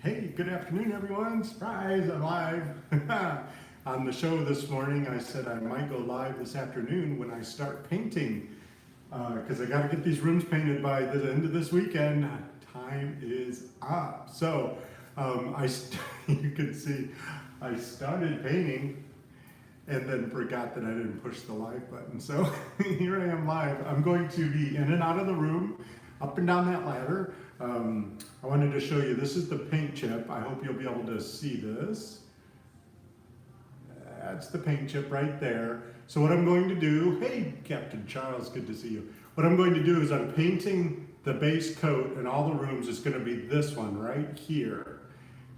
Hey, good afternoon, everyone. Surprise, I'm live. On the show this morning, I said I might go live this afternoon when I start painting because I got to get these rooms painted by the end of this weekend. Time is up. So you can see I started painting and then forgot that I didn't push the live button. So here I am live. I'm going to be in and out of the room, up and down that ladder. I wanted to show you, this is the paint chip. I hope you'll be able to see this. That's the paint chip right there. So what I'm going to do, hey Captain Charles, good to see you. What I'm going to do is I'm painting the base coat in all the rooms. It's going to be this one right here.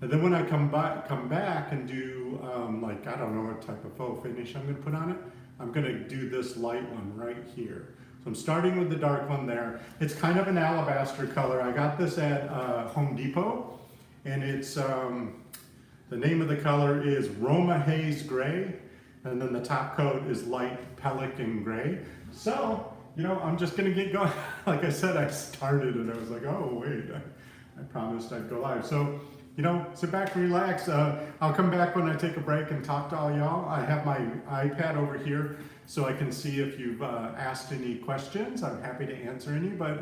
And then when I come back and do like, I don't know what type of faux finish I'm going to put on it, I'm going to do this light one right here. So I'm starting with the dark one there. It's kind of an alabaster color. I got this at Home Depot, and it's, the name of the color is Roma Haze Gray, and then the top coat is light Pelican Gray. So, you know, I'm just gonna get going. Like I said, I started and I was like, oh wait, I promised I'd go live. So, you know, sit back and relax. I'll come back when I take a break and talk to all y'all. I have my iPad over here so I can see if you've asked any questions. I'm happy to answer any, but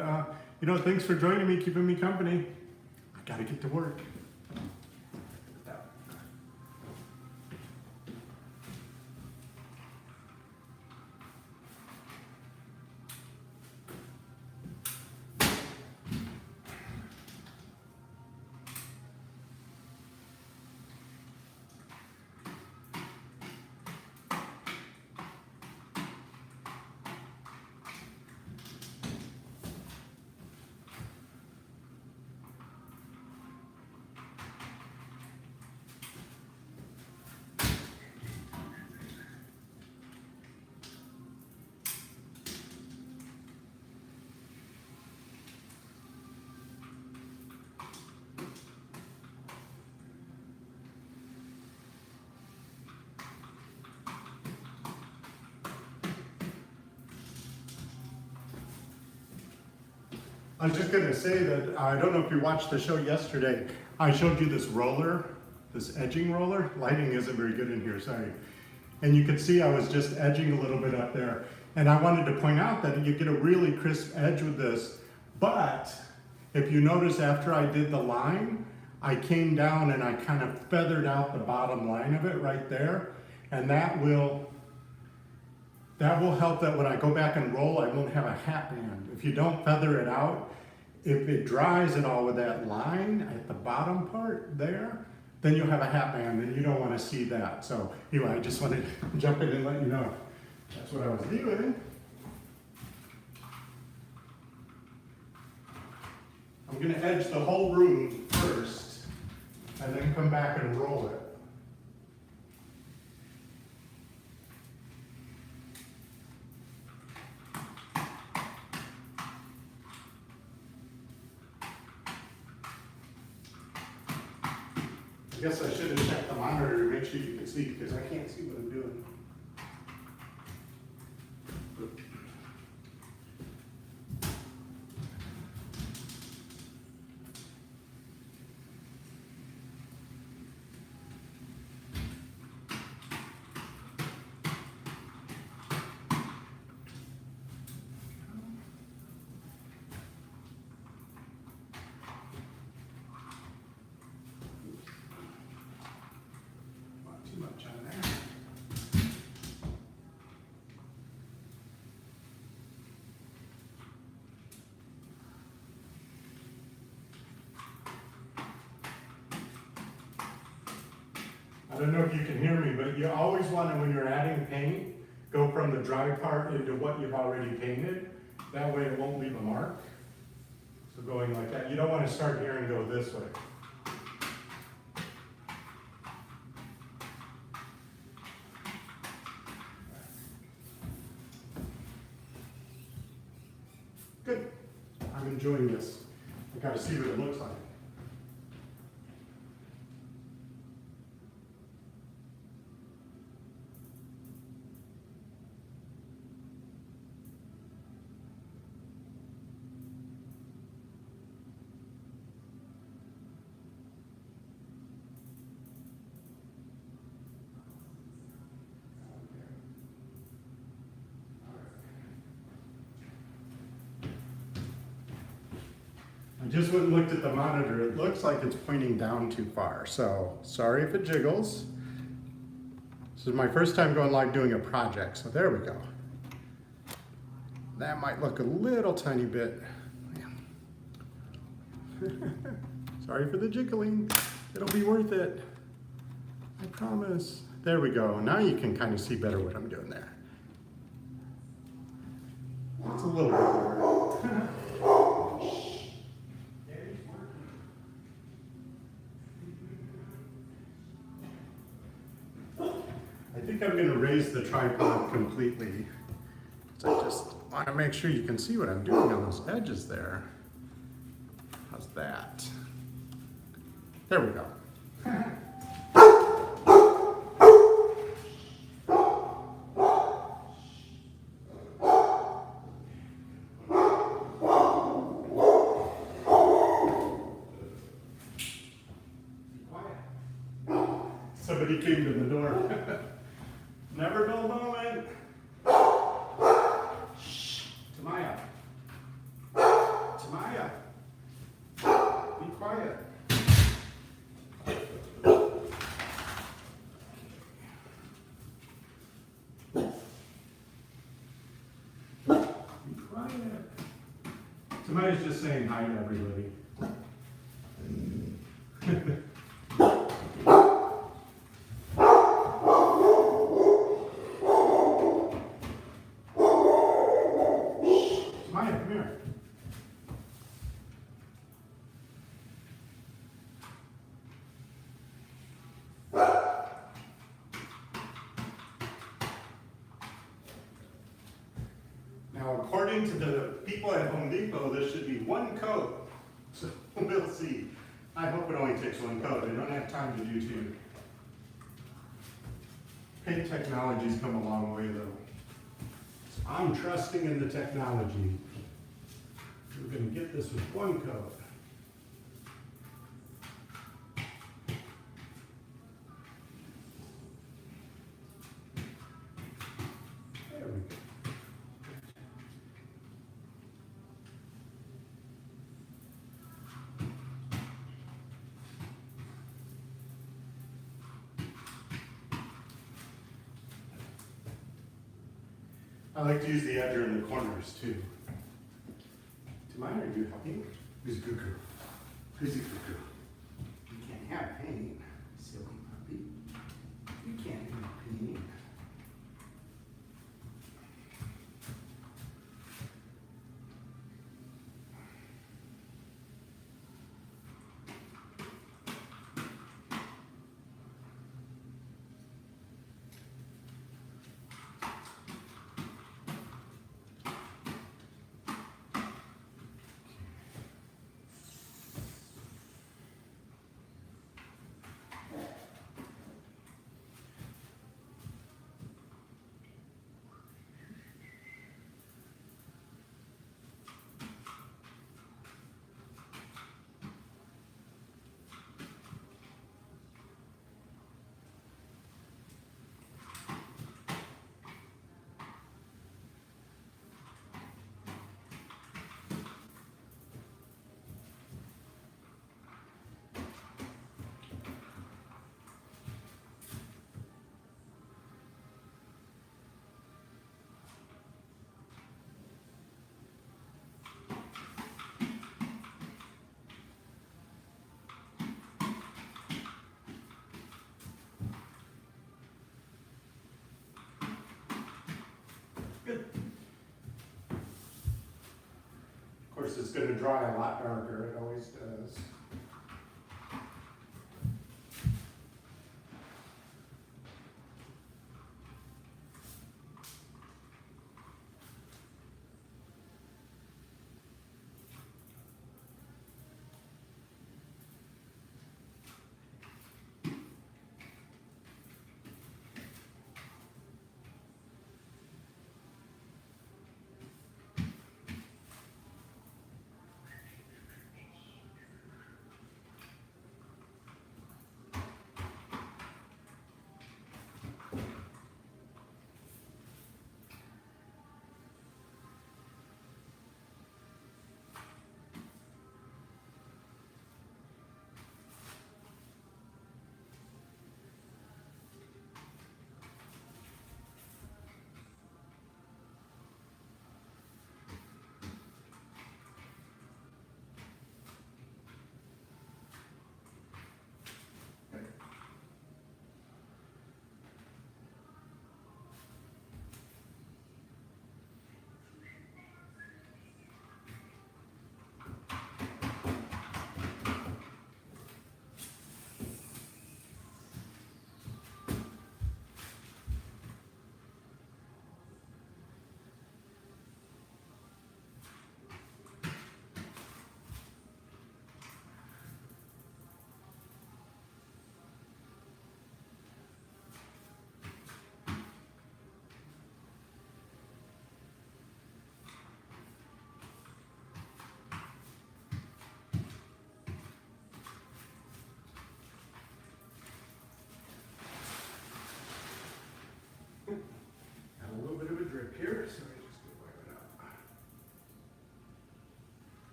you know, thanks for joining me, keeping me company. I gotta get to work. I was just gonna say that, I don't know if you watched the show yesterday, I showed you this roller, this edging roller. Lighting isn't very good in here, sorry. And you could see I was just edging a little bit up there. And I wanted to point out that you get a really crisp edge with this, but if you notice after I did the line, I came down and I kind of feathered out the bottom line of it right there. And that will help that when I go back and roll, I won't have a hat band. If you don't feather it out, if it dries at all with that line at the bottom part there, then you'll have a hat band and you don't want to see that. So anyway, I just wanted to jump in and let you know that's what I was doing. I'm going to edge the whole room first and then come back and roll it. I guess I should have checked the monitor to make sure you can see because I can't see what I'm doing. I don't know if you can hear me, but you always want to, when you're adding paint, go from the dry part into what you've already painted. That way it won't leave a mark. So going like that. You don't want to start here and go this way. Good. I'm enjoying this. I got to see what it looks like. I just went and looked at the monitor. It looks like it's pointing down too far. So sorry if it jiggles. This is my first time going live doing a project. So there we go. That might look a little tiny bit. Sorry for the jiggling. It'll be worth it. I promise. There we go. Now you can kind of see better what I'm doing there. It's a little bit more. I think I'm going to raise the tripod completely. So I just want to make sure you can see what I'm doing on those edges there. How's that? There we go. Somebody came to the door. Never dull moment. Shh. Tamaya. Tamaya. Be quiet. Be quiet. Tamaya's just saying hi to everybody. Come here. Now, according to the people at Home Depot, there should be one coat. So we'll see. I hope it only takes one coat. I don't have time to do two. Paint technology's come a long way, though. I'm trusting in the technology. We're going to get this with one coat. There we go. I like to use the edger in the corners too. Tamaya, are you helping? Who's Cuckoo? Who's a Cuckoo? You can't have pain, silly puppy. You can't have pain. Good. Of course, it's going to dry a lot darker. It always does.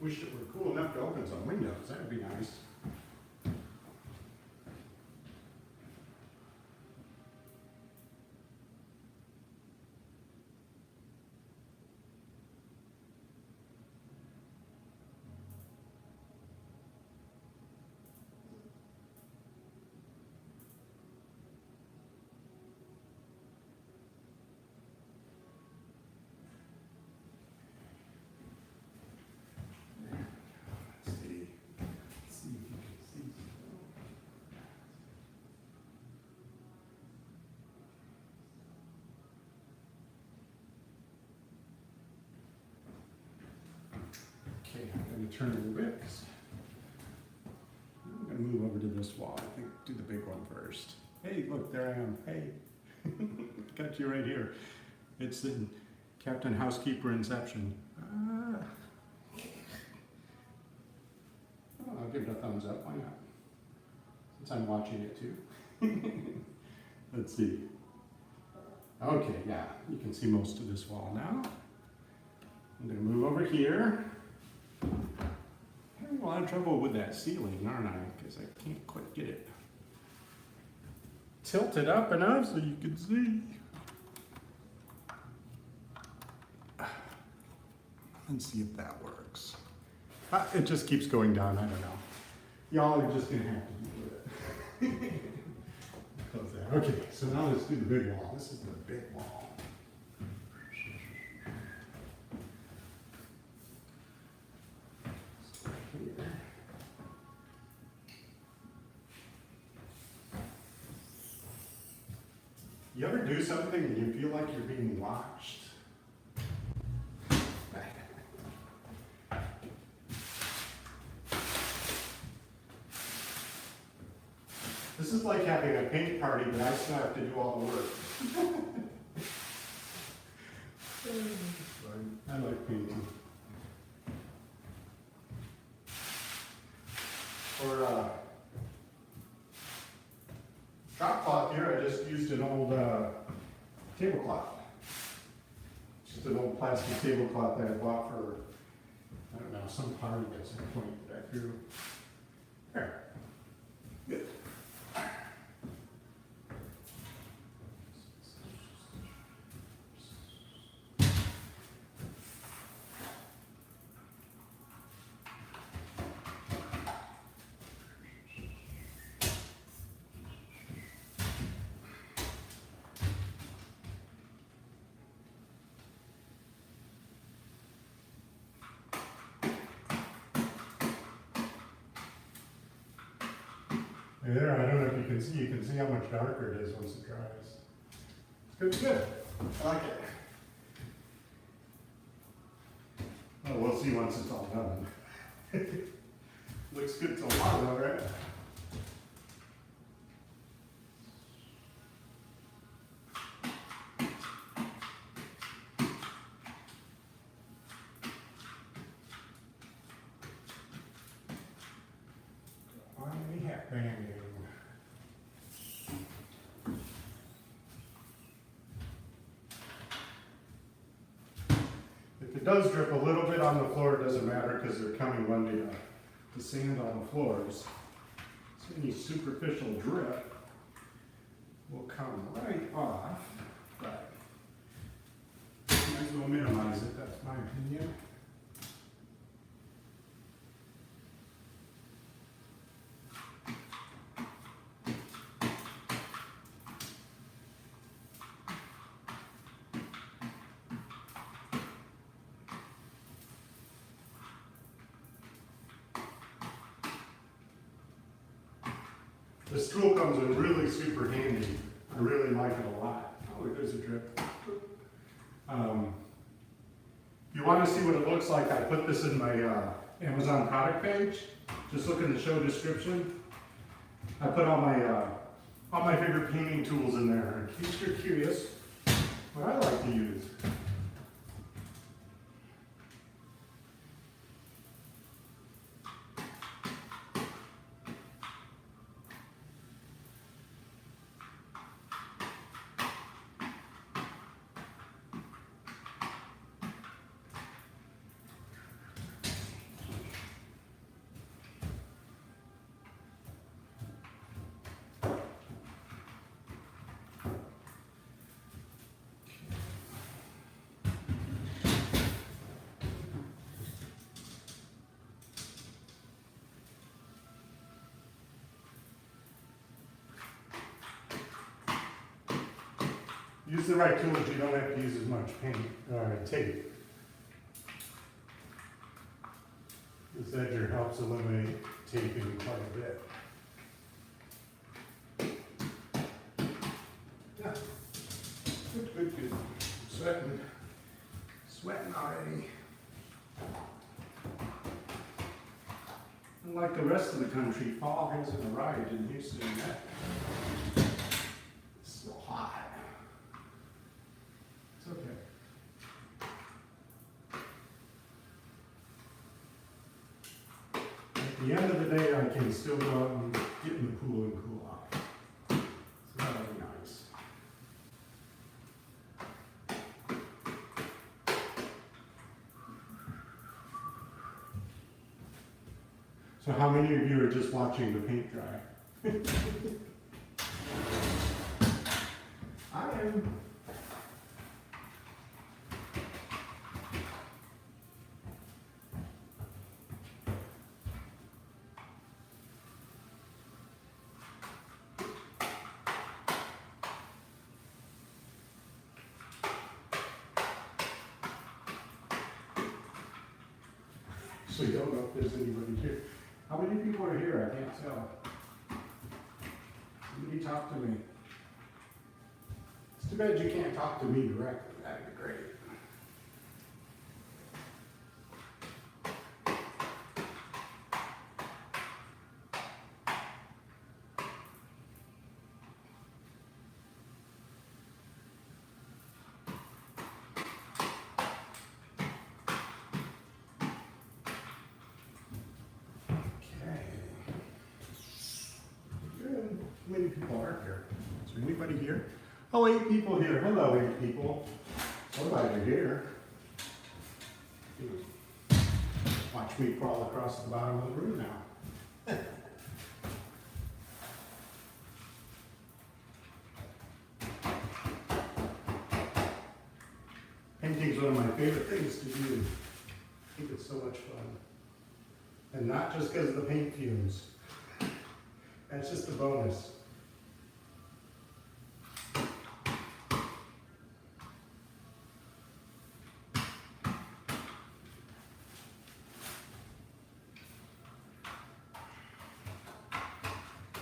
Wish it were cool enough to open some windows. That'd be nice. Okay, I'm going to turn a little bit. I'm going to move over to this wall. I think do the big one first. Hey, look, there I am. Hey, got you right here. It's in Captain Housekeeper Inception. Oh, I'll give it a thumbs up. Why not? Since I'm watching it too. Let's see. Okay, yeah, you can see most of this wall now. I'm going to move over here. Having a lot of trouble with that ceiling, aren't I? Because I can't quite get it tilted up enough so you can see. Let's see if that works. It just keeps going down, I don't know. Y'all are just going to have to deal with it. Close that. Okay, so now let's do the big wall. This is the big wall. You ever do something and you feel like you're being watched? This is like having a paint party, but I still have to do all the work. I like painting. For drop cloth here, I just used an old tablecloth. Just an old plastic tablecloth that I bought for, I don't know, some party at some point that I threw. There. Good. There, I don't know if you can see how much darker it is once it dries. It's good. I like it. Oh, we'll see once it's all done. Looks good till tomorrow, right? Finally happening. If it does drip a little bit on the floor, it doesn't matter because they're coming Monday to sand on the floors. So any superficial drip will come right off, but might as well minimize it, that's my opinion. This tool comes in really super handy. I really like it a lot. Oh, there's a drip. If you want to see what it looks like, I put this in my Amazon product page. Just look in the show description. I put all my favorite painting tools in there. In case you're curious, what I like to use. use the right tools, you don't have to use as much paint, tape. This edger helps eliminate taping quite a bit. Yeah. Good, good, good. Sweating already. Unlike the rest of the country, fall hasn't arrived in Houston yet. It's still hot. It's okay. At the end of the day, I can still go out and get in the pool and cool off. So that'll be nice. So how many of you are just watching the paint dry? I am. So you don't know if there's anybody here. How many people are here? I can't tell. Somebody talk to me. It's too bad you can't talk to me directly. That'd be great. How many people are here? Is there anybody here? Oh, 8 people here. Hello, 8 people. So glad you're here. Watch me crawl across the bottom of the room now. Painting's one of my favorite things to do. I think it's so much fun. And not just because of the paint fumes. That's just a bonus.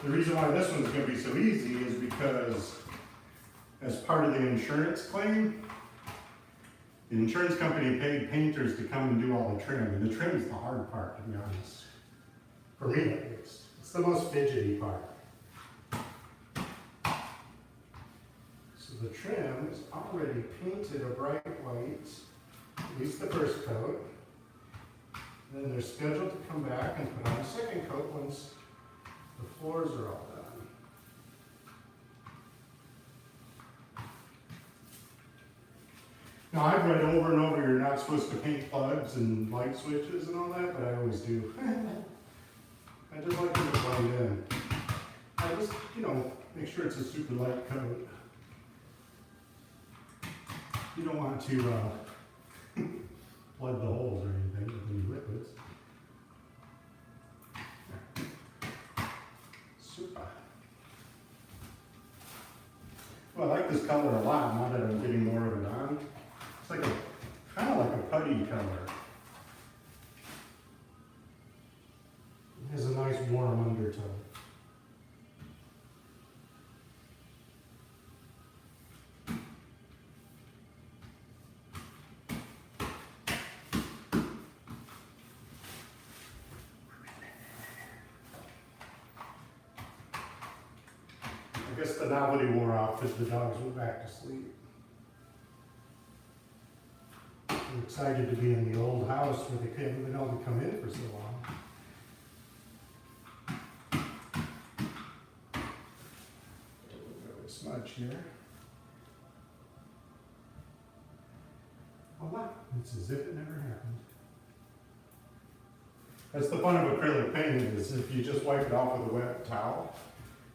The reason why this one's going to be so easy is because as part of the insurance claim, the insurance company paid painters to come and do all the trim, and the trim is the hard part, to be honest. For me, at least. It's the most fidgety part. So the trim is already painted a bright white, at least the first coat. And then they're scheduled to come back and put on a second coat once the floors are all done. Now I've read over and over you're not supposed to paint plugs and light switches and all that, but I always do. I just like them to blend in. I just, make sure it's a super light coat. You don't want to plug the holes or anything with any liquids. Super. Well, I like this color a lot now that I'm getting more of it on. It's like kind of like a putty color. It has a nice warm undertone. I guess the novelty wore off as the dogs went back to sleep. I'm excited to be in the old house where they haven't been able to come in for so long. A little bit of a smudge here. Voila, it's as if it never happened. That's the fun of acrylic paint is if you just wipe it off with a wet towel,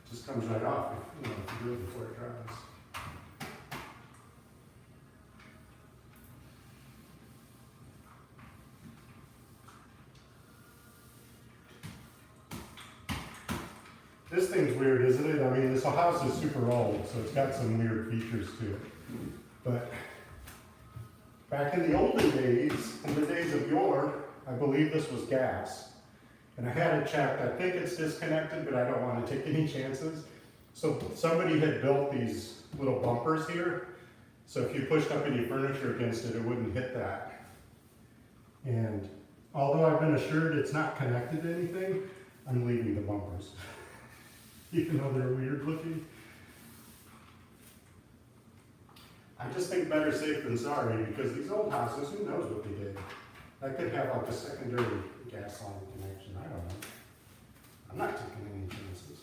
it just comes right off if you do it before it dries. This thing's weird, isn't it? I mean, this house is super old, so it's got some weird features to it. But back in the olden days, in the days of yore, I believe this was gas. And I had it checked. I think it's disconnected, but I don't want to take any chances. So somebody had built these little bumpers here. So if you pushed up any furniture against it, it wouldn't hit that. And although I've been assured it's not connected to anything, I'm leaving the bumpers. Even though they're weird looking. I just think better safe than sorry, because these old houses, who knows what they did? I could have like a secondary gas line connection, I don't know. I'm not taking any chances.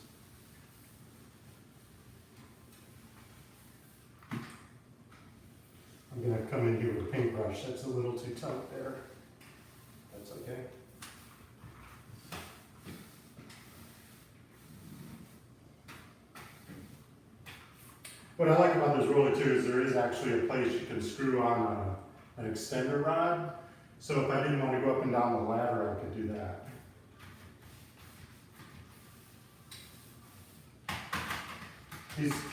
I'm gonna come in here with a paintbrush, that's a little too tight there. That's okay. What I like about this roller too is there is actually a place you can screw on an extender rod. So if I didn't want to go up and down the ladder, I could do that.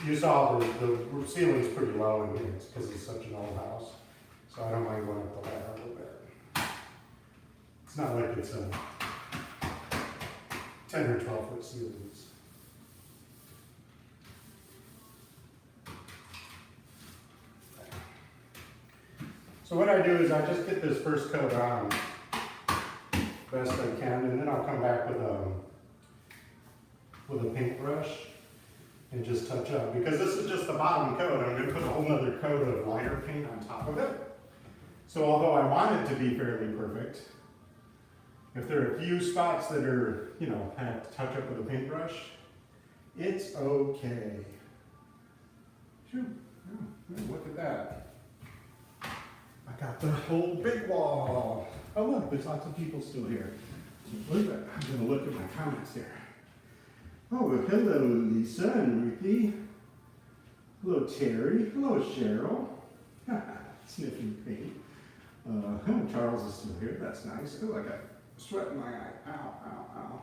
You saw the ceiling's pretty low in here because it's such an old house. So I don't mind going up the ladder a little bit. It's not like it's a 10 or 12 foot ceilings. So what I do is I just get this first coat on best I can, and then I'll come back with a paintbrush and just touch up. Because this is just the bottom coat, I'm going to put a whole other coat of lighter paint on top of it. So although I want it to be fairly perfect, if there are a few spots that are, you know, have to touch up with a paintbrush, it's okay. Phew. Oh, look at that. I got the whole big wall. Oh look, there's lots of people still here. I'm gonna look at my comments here. Oh, hello Lisa and Ruthie. Hello Terry. Hello Cheryl. Sniffing paint. Charles is still here. That's nice. Oh, I got sweat in my eye. Ow, ow, ow.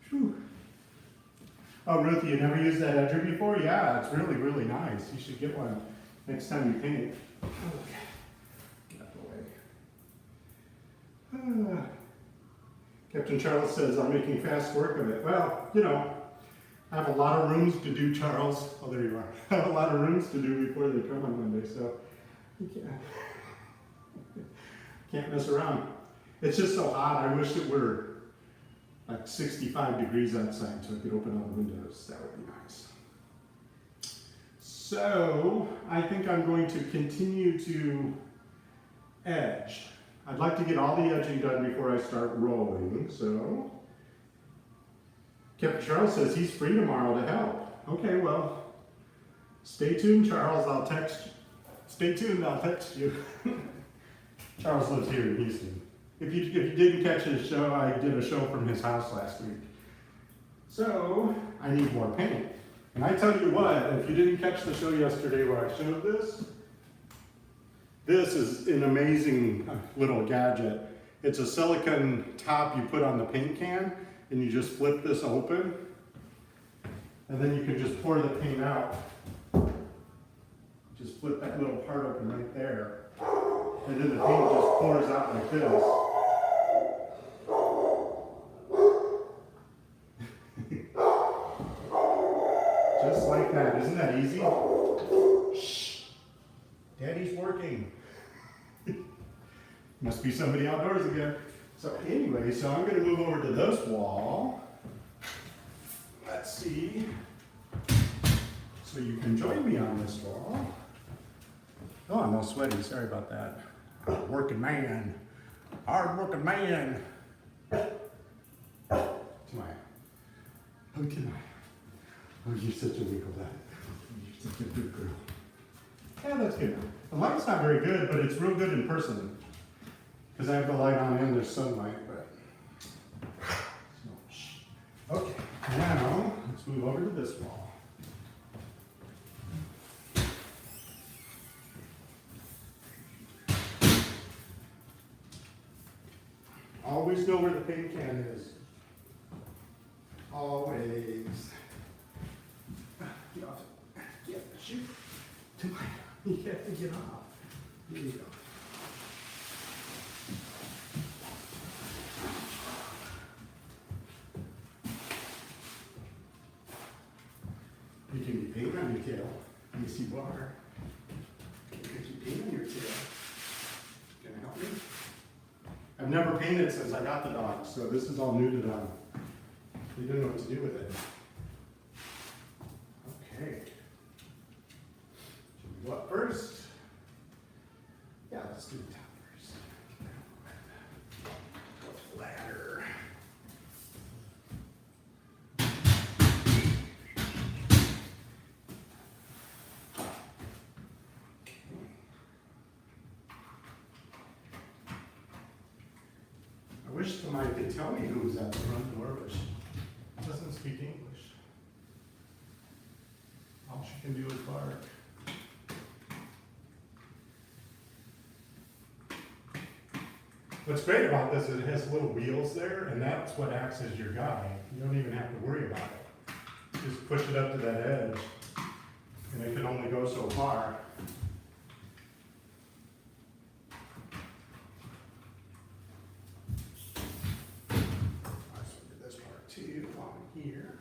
Whew. Oh, Ruthie, you never used that edger before? Yeah, it's really, really nice. You should get one next time you paint. Okay. Get out of the way. Captain Charles says, I'm making fast work of it. Well, you know, I have a lot of rooms to do, Charles. Oh, there you are. I have a lot of rooms to do before they come on Monday, so you can't mess around. It's just so hot. I wish it were like 65 degrees outside so I could open all the windows. That would be nice. So I think I'm going to continue to edge. I'd like to get all the edging done before I start rolling. So Captain Charles says he's free tomorrow to help. Okay, well, stay tuned, Charles. I'll text you. Stay tuned, I'll text you. Charles lives here in Houston. If you didn't catch his show, I did a show from his house last week. So I need more paint. And I tell you what, if you didn't catch the show yesterday where I showed this, this is an amazing little gadget. It's a silicone top you put on the paint can, and you just flip this open, and then you can just pour the paint out. Just flip that little part open right there, and then the paint just pours out like this. Just like that. Isn't that easy? Shh. Daddy's working. Must be somebody outdoors again. So anyway, so I'm going to move over to this wall. Let's see. So you can join me on this wall. Oh, I'm all sweaty. Sorry about that. Hard working man. Hard working man. To my. Oh, to my. Oh, you're such a wiggle dad. You're such a good girl. Yeah, that's good. The light's not very good, but it's real good in person. Because I have the light on and there's sunlight, but. Okay, now let's move over to this wall. Always know where the paint can is. Always. you. You have to get off. Here you go. You can be paint on your tail. Yes, you are. You can keep paint on your tail. Can you help me? I've never painted since I got the dog, so this is all new to them. They didn't know what to do with it. Okay. Should we go up first? Yeah, let's do the top first. Go flatter. I wish somebody could tell me who's at the front door, but she doesn't speak English. All she can do is bark. What's great about this is it has little wheels there, and that's what acts as your guide. You don't even have to worry about it. Just push it up to that edge, and it can only go so far. This part too, along here.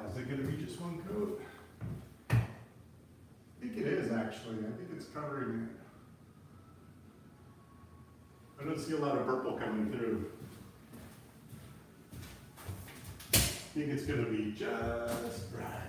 Is it going to be just one coat? I think it is actually. I think it's covering it. I don't see a lot of purple coming through. I think it's going to be just right.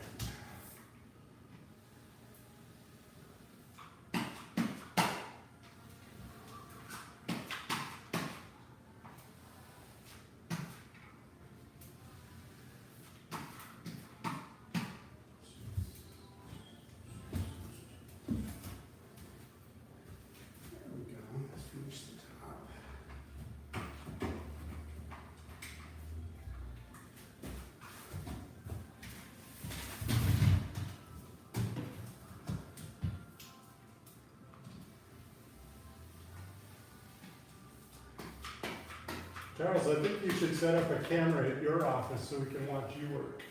Charles, I think you should set up a camera at your office so we can watch you work.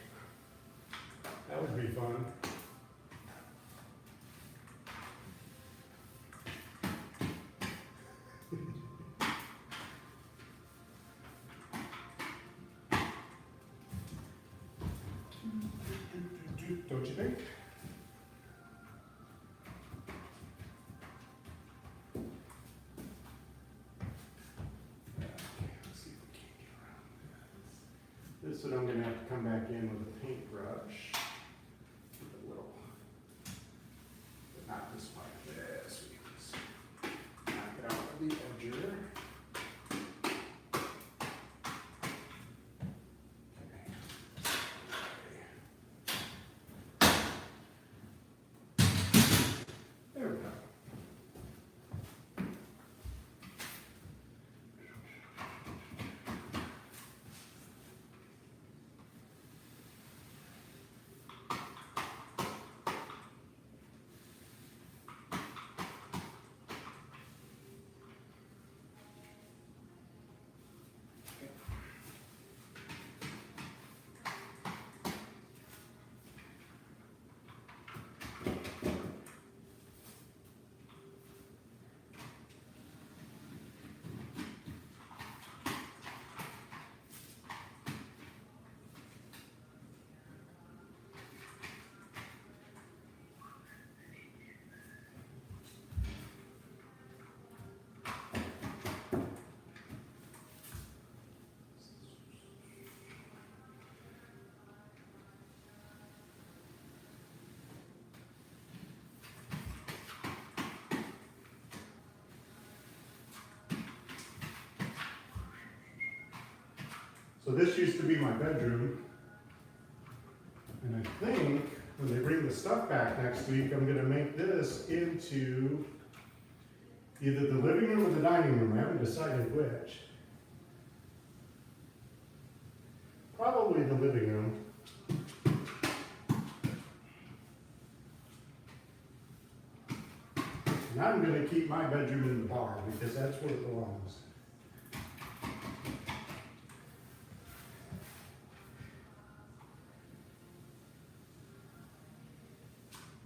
That would be fun. Don't you think? This one I'm going to have to come back in with a paintbrush. Keep it little, but not this part. This we can just knock it out with the edger. There we go. So this used to be my bedroom. And I think when they bring the stuff back next week, I'm gonna make this into either the living room or the dining room. I haven't decided which. Probably the living room. And I'm gonna keep my bedroom in the bar because that's where it belongs.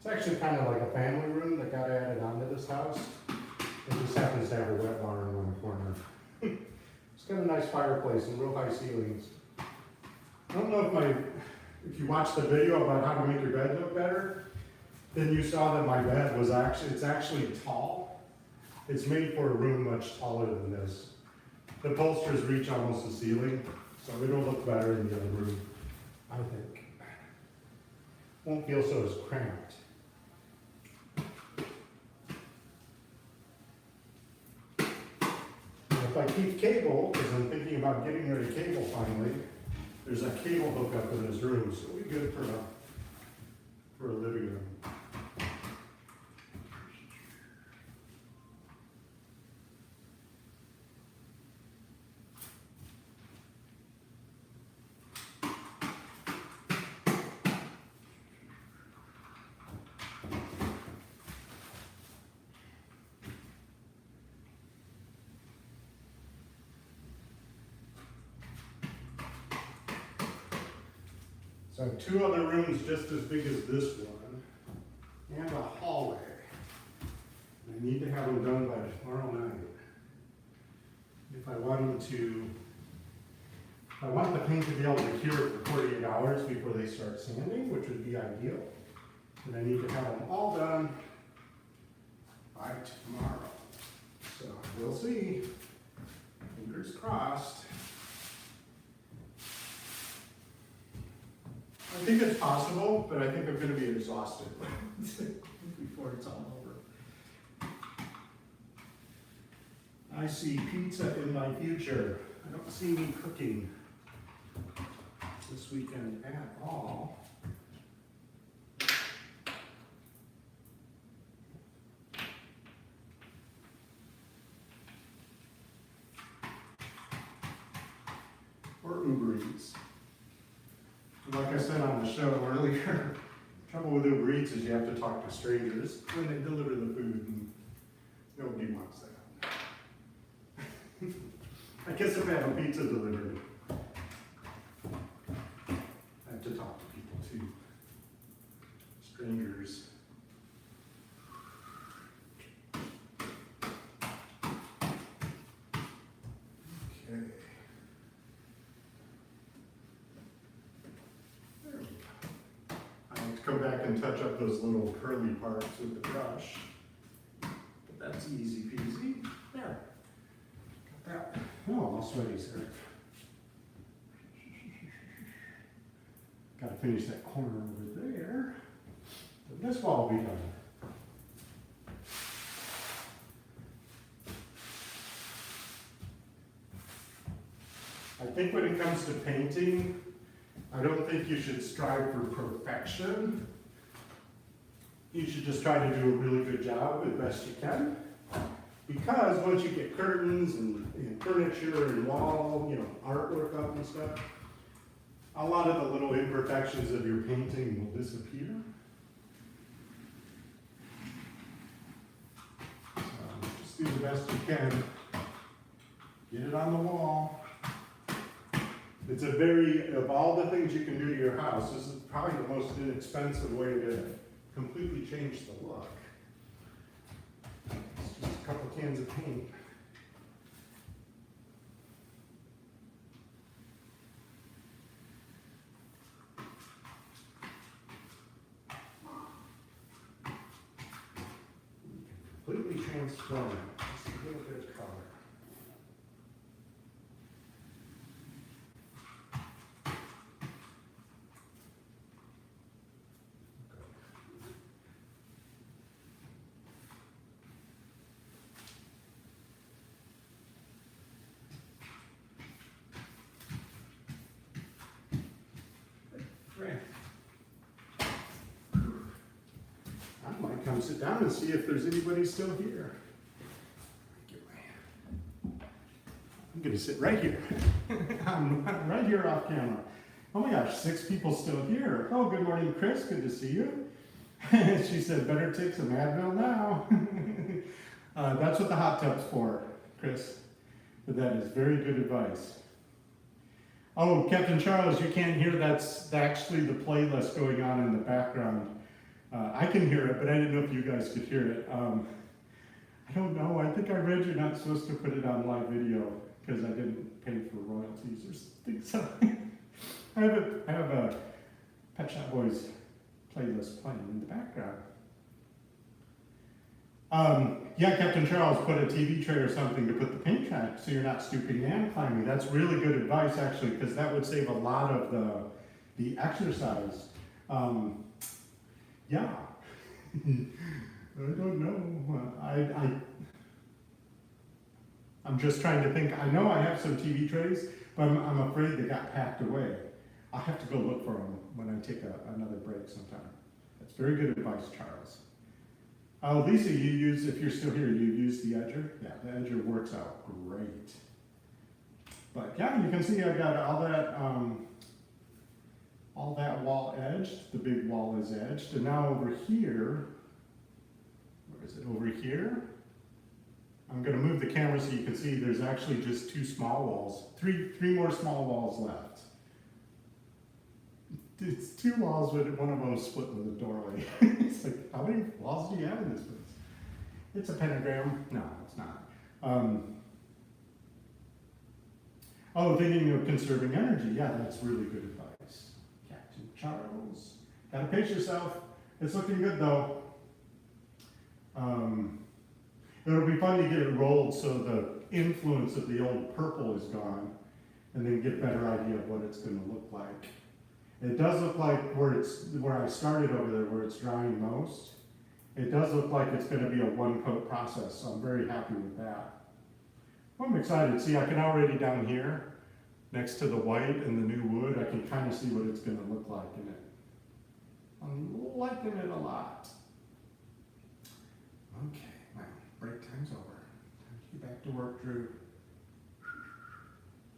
It's actually kind of like a family room that got added onto this house. It just happens to have a wet bar in one corner. It's got a nice fireplace and real high ceilings. I don't know if you watched the video about how to make your bed look better, then you saw that my bed was it's actually tall. It's made for a room much taller than this. The bolsters reach almost the ceiling, so it'll look better in the other room, I think. Won't feel so as cramped. If I keep cable, because I'm thinking about getting rid of cable finally, there's a cable hookup in this room, so it'll be good for a living room. So I have two other rooms just as big as this one, and a hallway. I need to have them done by tomorrow night. If I want the paint to be able to cure it for 48 hours before they start sanding, which would be ideal. And I need to have them all done by tomorrow. So we'll see. Fingers crossed. I think it's possible, but I think I'm going to be exhausted before it's all over. I see pizza in my future. I don't see me cooking this weekend at all. Or Uber Eats. Like I said on the show earlier, trouble with Uber Eats is you have to talk to strangers when they deliver the food, and nobody wants that. I guess if I have a pizza delivered, I have to talk to people too. Strangers. Okay. Come back and touch up those little curly parts with the brush. But that's easy peasy. There. Got that. Oh, all sweaty, sir. Got to finish that corner over there. But this wall will be done. I think when it comes to painting, I don't think you should strive for perfection. You should just try to do a really good job as best you can. Because once you get curtains and furniture and wall, artwork up and stuff, a lot of the little imperfections of your painting will disappear. So just do the best you can. Get it on the wall. It's of all the things you can do to your house, this is probably the most inexpensive way to completely change the look. It's just a couple cans of paint. Completely transform it. Just a little bit of color. come sit down and see if there's anybody still here. I'm gonna sit right here. I'm right here off camera. Oh my gosh, 6 people still here. Oh, good morning, Chris, good to see you. She said, better take some Advil now. That's what the hot tub's for, Chris. But that is very good advice. Oh, Captain Charles, you can't hear, that's actually the playlist going on in the background. I can hear it, but I didn't know if you guys could hear it. I don't know, I think I read you're not supposed to put it on live video because I didn't pay for royalties or something. So I have a Pet Shop Boys playlist playing in the background. Yeah, Captain Charles, put a TV tray or something to put the paint track so you're not stooping and climbing. That's really good advice, actually, because that would save a lot of the exercise. Yeah, I don't know. I'm just trying to think. I know I have some TV trays, but I'm afraid they got packed away. I'll have to go look for them when I take another break sometime. That's very good advice, Charles. Lisa, you use, if you're still here, you use the edger? Yeah, the edger works out great. But yeah, you can see I got all that wall edged. The big wall is edged. And now over here, where is it? Over here, I'm going to move the camera so you can see there's actually just 2 small walls. Three more small walls left. It's 2 walls, but one of them is split with a doorway. It's like, how many walls do you have in this place? It's a pentagram. No, it's not. Oh, thinking of conserving energy. Yeah, that's really good advice. Captain Charles. Gotta pace yourself. It's looking good though. It'll be fun to get it rolled so the influence of the old purple is gone, and then get a better idea of what it's going to look like. It does look like where I started over there, where it's drying most. It does look like it's going to be a 1-coat process, so I'm very happy with that. I'm excited. See, I can already down here, next to the white and the new wood, I can kind of see what it's going to look like in it. I'm liking it a lot. Okay, well, break time's over. Time to get back to work, Drew.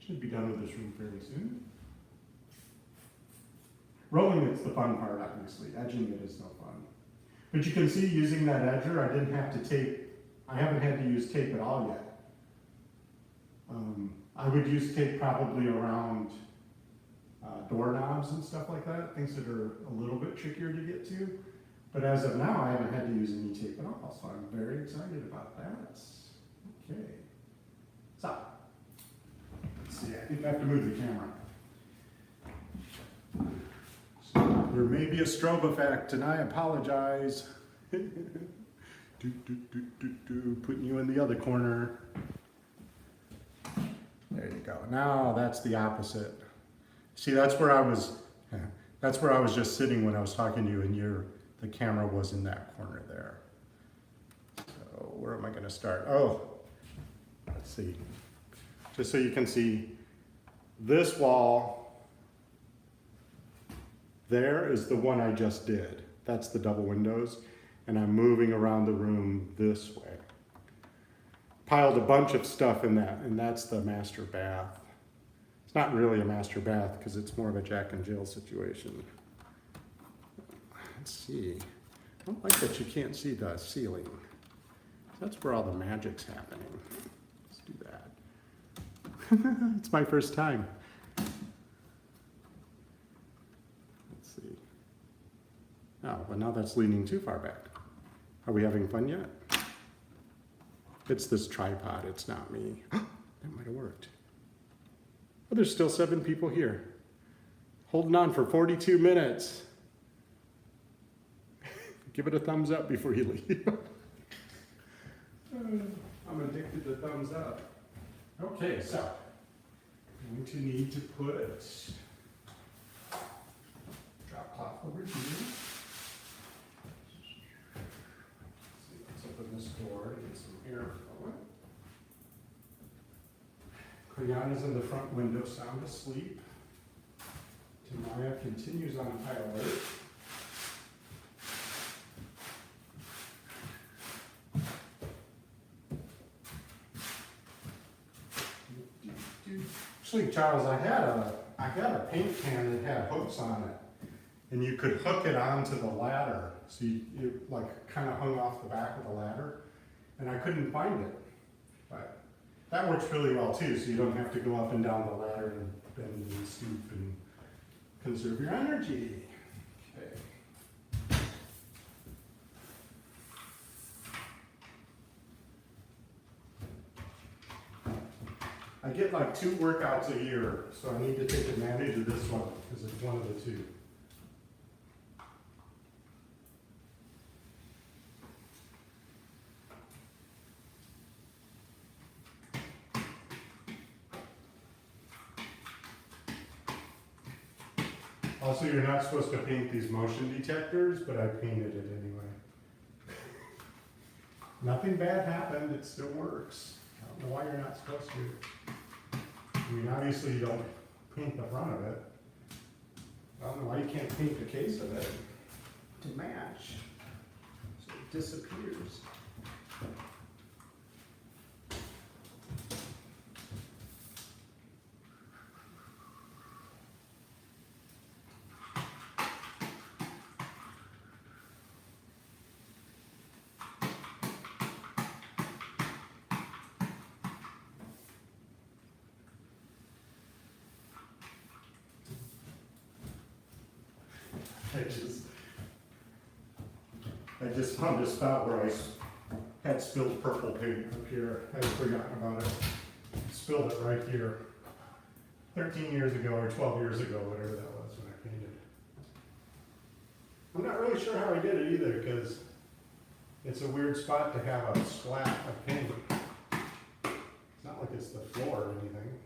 Should be done with this room fairly soon. Rolling it's the fun part, obviously. Edging it is no fun. But you can see using that edger, I didn't have to tape. I haven't had to use tape at all yet. I would use tape probably around doorknobs and stuff like that, things that are a little bit trickier to get to. But as of now, I haven't had to use any tape at all, so I'm very excited about that. Okay. So, let's see, I think I have to move the camera. There may be a strobe effect, and I apologize. Putting you in the other corner. There you go. Now that's the opposite. See, that's where I was just sitting when I was talking to you, and the camera was in that corner there. So where am I going to start? Oh, let's see. Just so you can see, this wall there is the one I just did. That's the double windows, and I'm moving around the room this way. Piled a bunch of stuff in that, and that's the master bath. It's not really a master bath because it's more of a Jack and Jill situation. Let's see. I don't like that you can't see the ceiling. That's where all the magic's happening. Let's do that. It's my first time. Let's see. Oh, but now that's leaning too far back. Are we having fun yet? It's this tripod, it's not me. That might have worked. Oh, there's still 7 people here. Holding on for 42 minutes. Give it a thumbs up before you leave. I'm addicted to thumbs up. Okay, so I'm going to need to put drop cloth over here. Let's open this door to get some air flowing. Kriana's in the front window, sound asleep. Tamaya continues on high alert. Actually, Charles, I had a paint can that had hooks on it, and you could hook it onto the ladder, so you like kind of hung off the back of the ladder, and I couldn't find it. But that works really well too, so you don't have to go up and down the ladder and bend and stoop and conserve your energy. Okay. I get like 2 workouts a year, so I need to take advantage of this one because it's one of the 2. Also, you're not supposed to paint these motion detectors, but I painted it anyway. Nothing bad happened, it still works. I don't know why you're not supposed to. I mean, obviously you don't paint the front of it. I don't know why you can't paint the case of it to match, so it disappears. I just found a spot where I had spilled purple paint up here. I had forgotten about it. Spilled it right here. 13 years ago or 12 years ago, whatever that was when I painted. I'm not really sure how I did it either, because it's a weird spot to have a splat of paint. It's not like it's the floor or anything.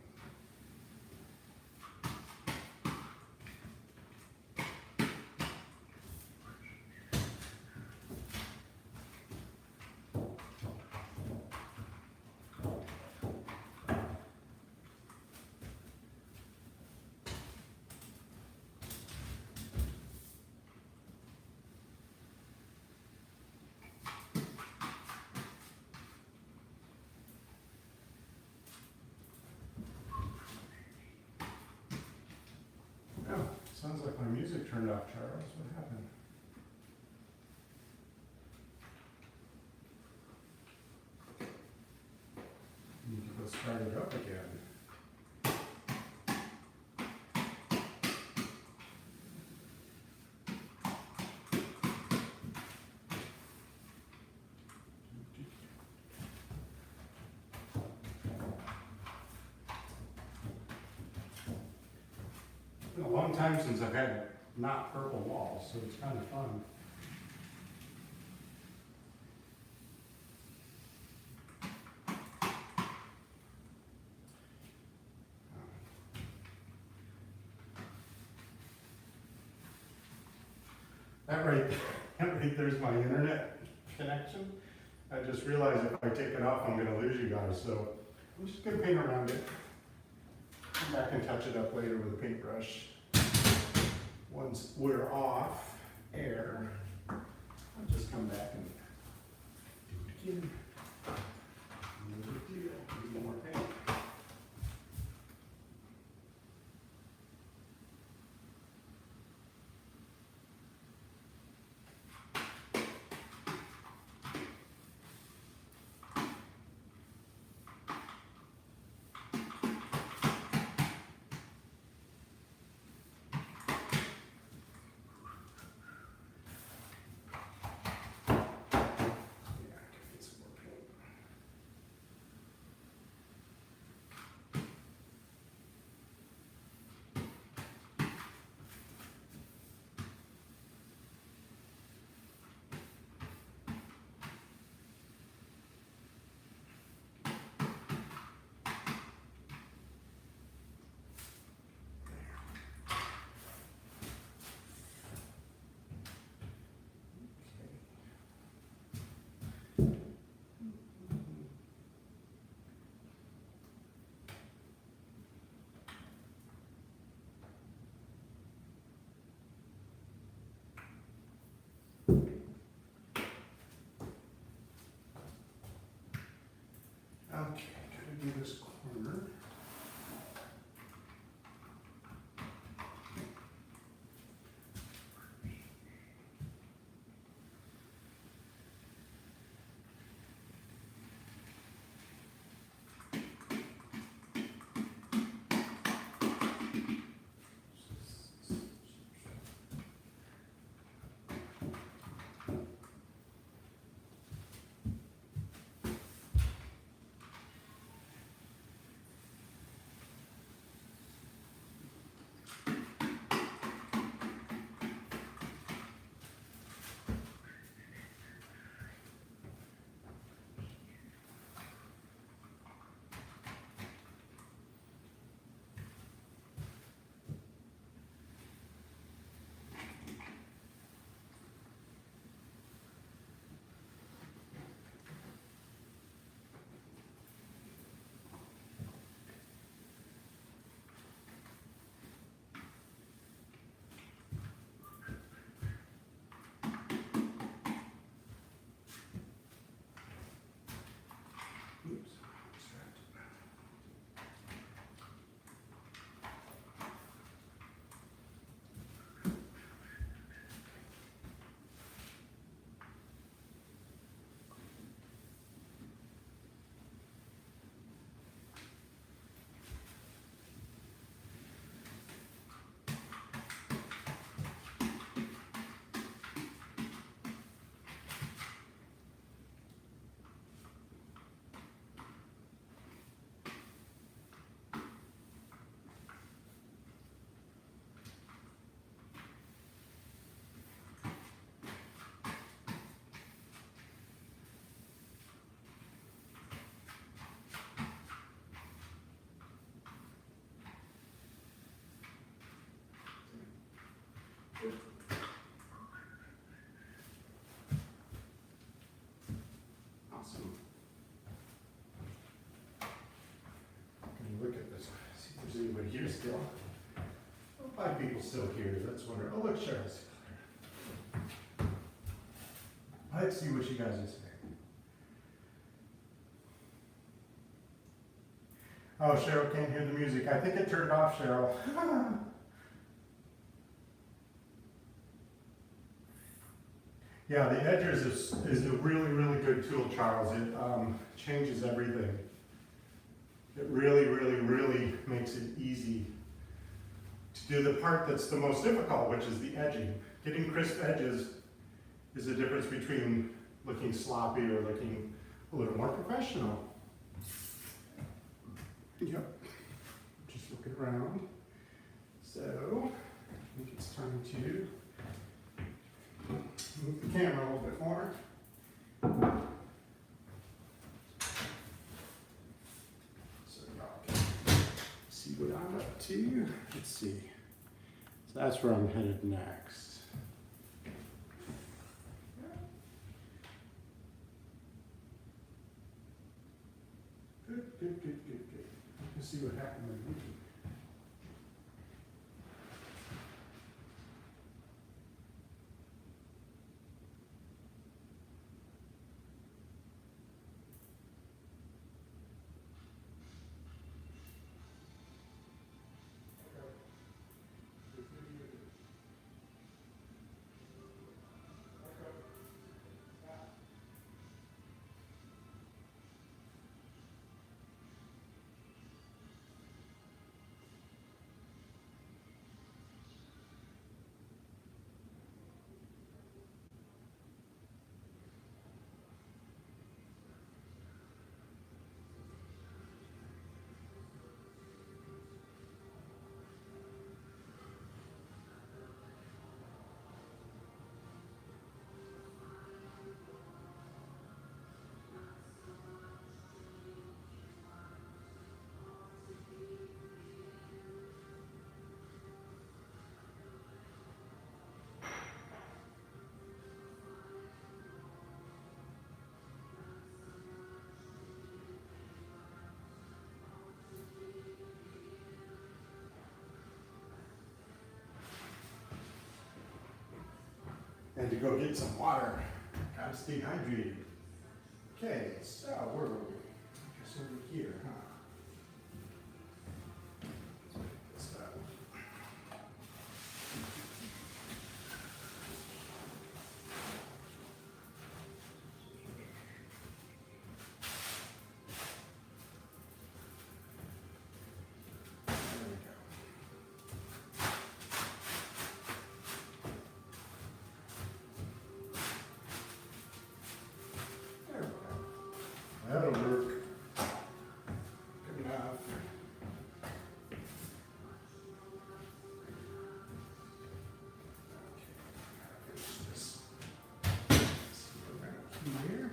Sounds like my music turned off, Charles. What happened? Need to go start it up again. It's been a long time since I've had not purple walls, so it's kind of fun. That right there's my internet connection. I just realized if I take it off, I'm going to lose you guys, so I'm just going to paint around it. Come back and touch it up later with a paintbrush. Once we're off air, I'll just come back and do it again. No big deal. Need more paint. Okay, gotta do this corner. still. Oh, 5 people still here. That's wonderful. Oh, look, Cheryl's still here. Let's see what you guys are saying. Oh, Cheryl can't hear the music. I think it turned off, Cheryl. Yeah, the edgers is a really, really good tool, Charles. It changes everything. It really, really, really makes it easy to do the part that's the most difficult, which is the edging. Getting crisp edges is the difference between looking sloppy or looking a little more professional. Yep, just looking around. So, I think it's time to move the camera a little bit more. So y'all can see what I'm up to. Let's see. So that's where I'm headed next. Good, good, good, good, good. Let's see what happened with me. And to go get some water. Gotta stay hydrated. Okay, so where are we? I guess over here, huh? Let's pick this up. There we go. There we go. That'll work. Good enough. Okay, finish this. Let's see what we're gonna do here.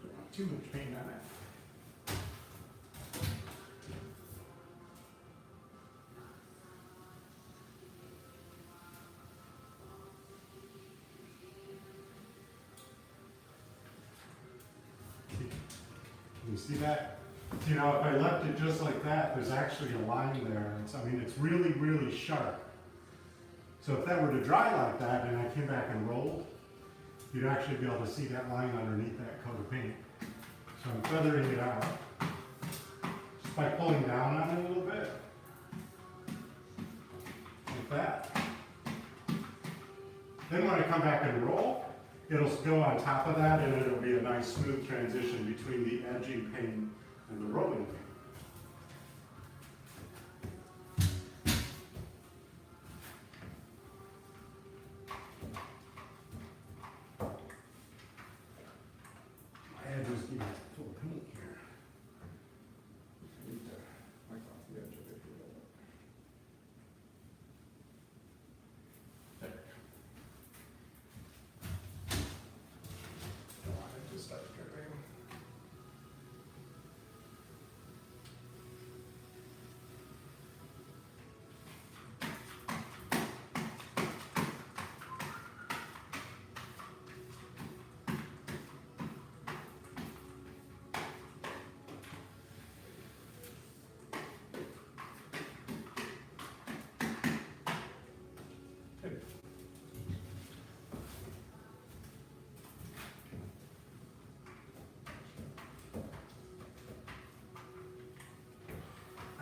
Don't want too much paint on it. You see that? You know, if I left it just like that, there's actually a line there. I mean, it's really, really sharp. So if that were to dry like that and I came back and rolled, you'd actually be able to see that line underneath that coat of paint. So I'm feathering it out just by pulling down on it a little bit, like that. Then when I come back and roll, it'll go on top of that and it'll be a nice smooth transition between the edging paint and the rolling paint.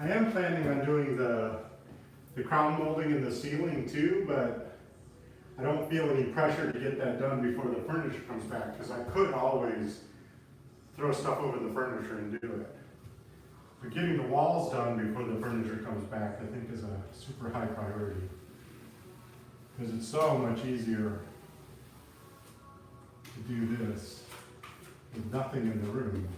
I am planning on doing the crown molding in the ceiling too, but I don't feel any pressure to get that done before the furniture comes back, because I could always throw stuff over the furniture and do it. But getting the walls done before the furniture comes back, I think is a super high priority. Because it's so much easier to do this with nothing in the room.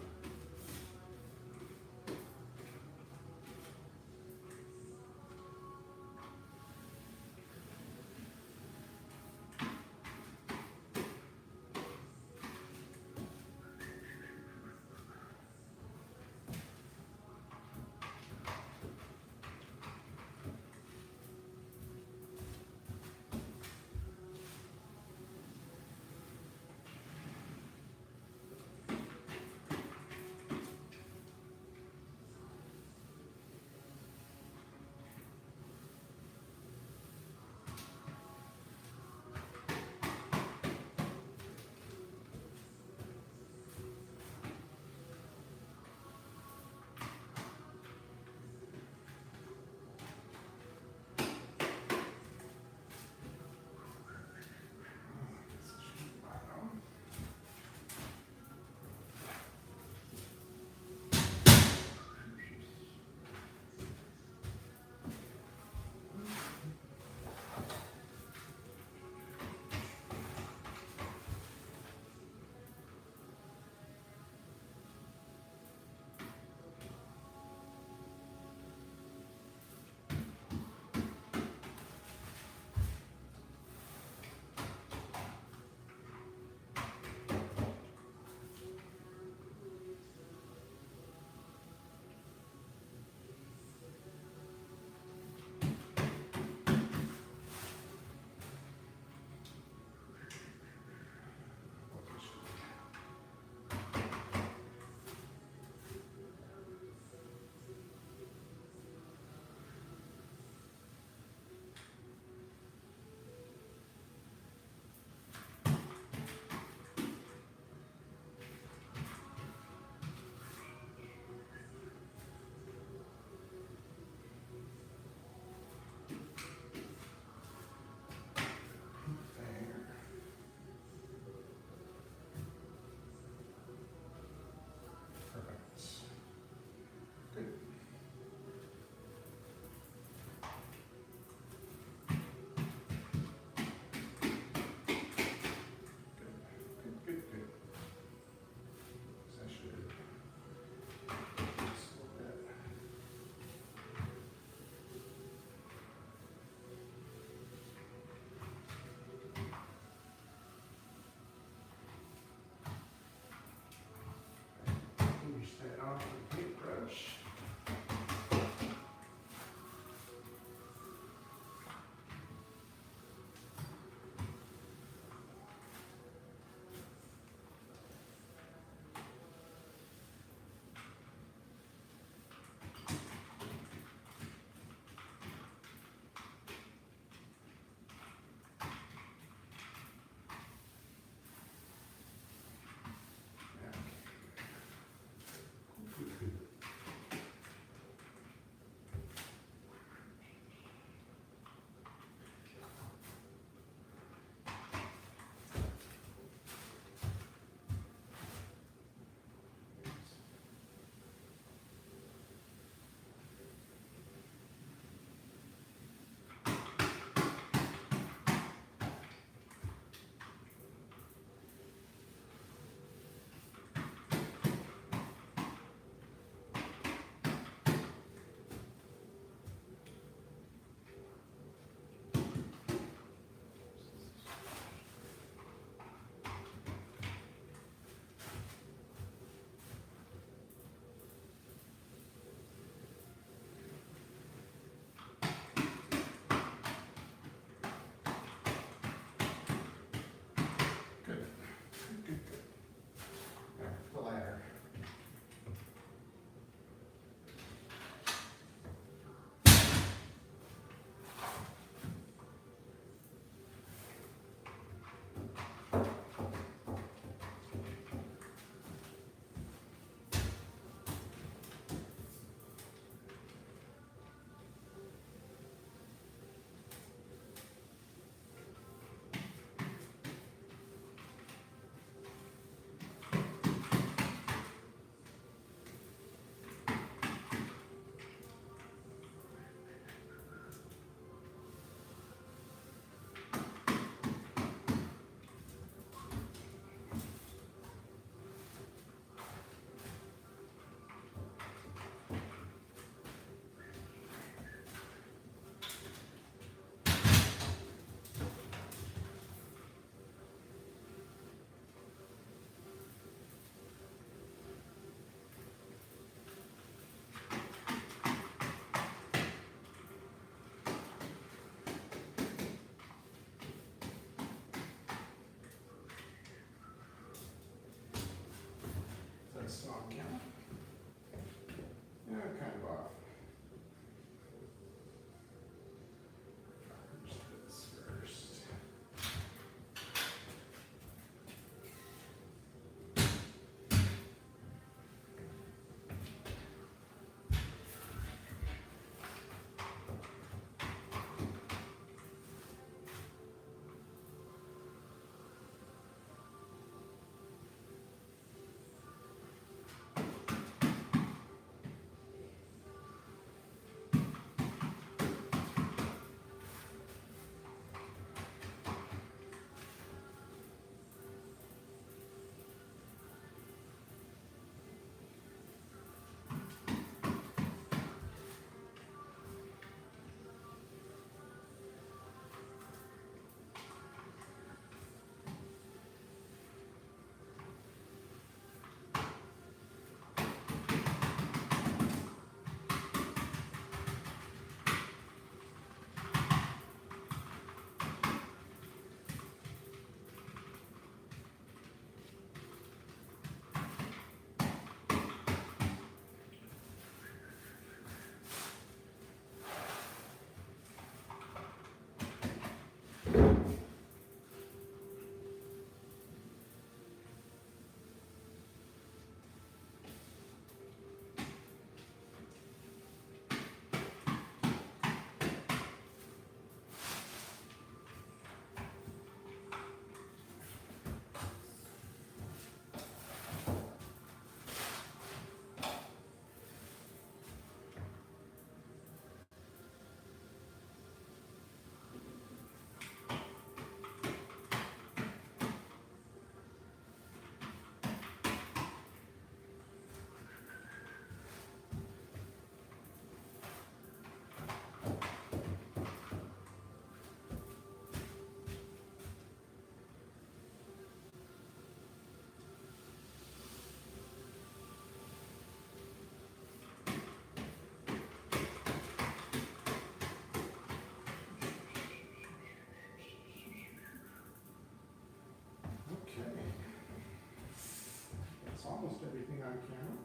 camera.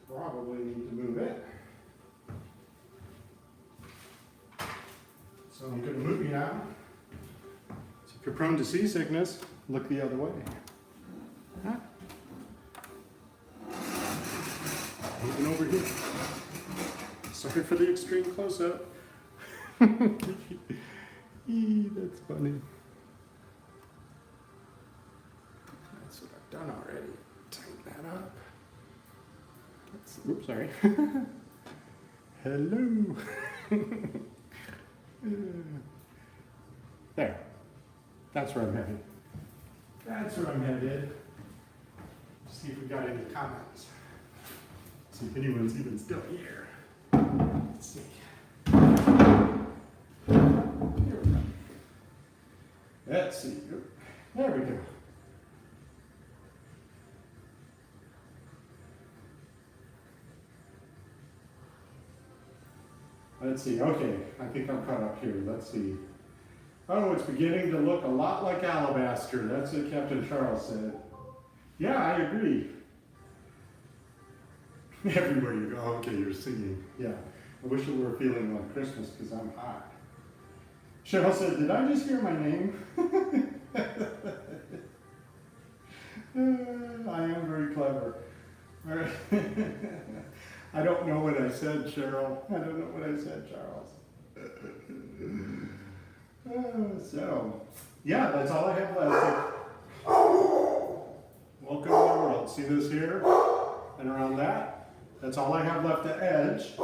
Probably need to move it. So I'm going to move you now. So if you're prone to seasickness, look the other way. Huh? Moving over here. Sorry for the extreme close-up. That's funny. That's what I've done already. Tighten that up. Oops, sorry. Hello. There. That's where I'm headed. That's where I'm headed. See if we got any comments. See if anyone's even still here. Let's see. Here we go. Let's see. There we go. Let's see. Okay, I think I'm caught up here. Let's see. Oh, it's beginning to look a lot like alabaster. That's what Captain Charles said. Yeah, I agree. Everywhere you go. Okay, you're singing. Yeah. I wish it were feeling like Christmas because I'm hot. Cheryl said, did I just hear my name? I am very clever. All right. I don't know what I said, Cheryl. I don't know what I said, Charles. So, yeah, that's all I have left. Welcome to the world. See this here? And around that? That's all I have left to edge.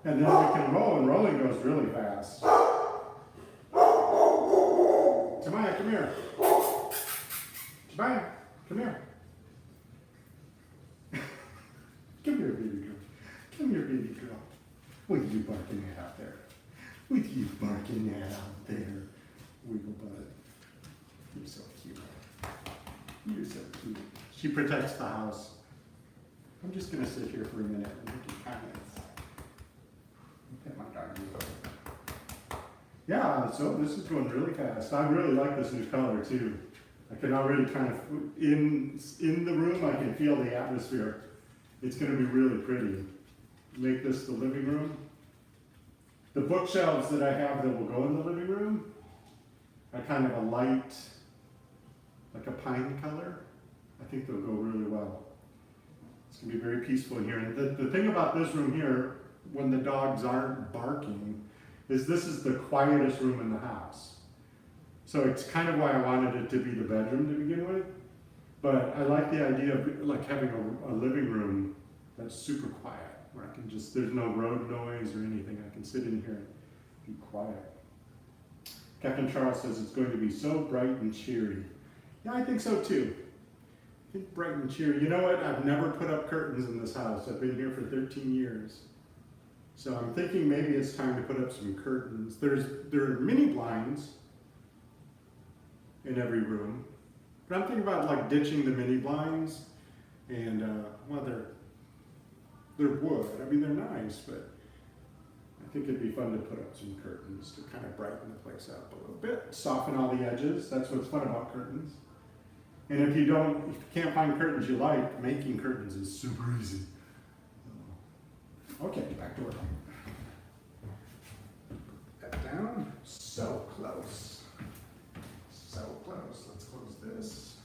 And then we can roll, and rolling goes really fast. Tamaya, come here. Tamaya, come here. Come here, baby girl. Come here, baby girl. What are you barking at out there? What are you barking at out there? Wiggle butt. You're so cute. You're so cute. She protects the house. I'm just going to sit here for a minute and look at comments. Look at my dog. Yeah, so this is going really fast. I really like this new color too. I can already kind of, in the room, I can feel the atmosphere. It's going to be really pretty. Make this the living room. The bookshelves that I have that will go in the living room are kind of a light, like a pine color. I think they'll go really well. It's going to be very peaceful in here. And the thing about this room here, when the dogs aren't barking, is this is the quietest room in the house. So it's kind of why I wanted it to be the bedroom to begin with. But I like the idea of like having a living room that's super quiet, where I can just, there's no road noise or anything. I can sit in here and be quiet. Captain Charles says it's going to be so bright and cheery. Yeah, I think so too. I think bright and cheery. You know what? I've never put up curtains in this house. I've been here for 13 years. So I'm thinking maybe it's time to put up some curtains. There are mini blinds in every room. But I'm thinking about like ditching the mini blinds, and well, they're wood. I mean, they're nice, but I think it'd be fun to put up some curtains to kind of brighten the place up a little bit, soften all the edges. That's what's fun about curtains. And if you can't find curtains you like, making curtains is super easy. Okay, back to work. Put that down. So close. So close. Let's close this.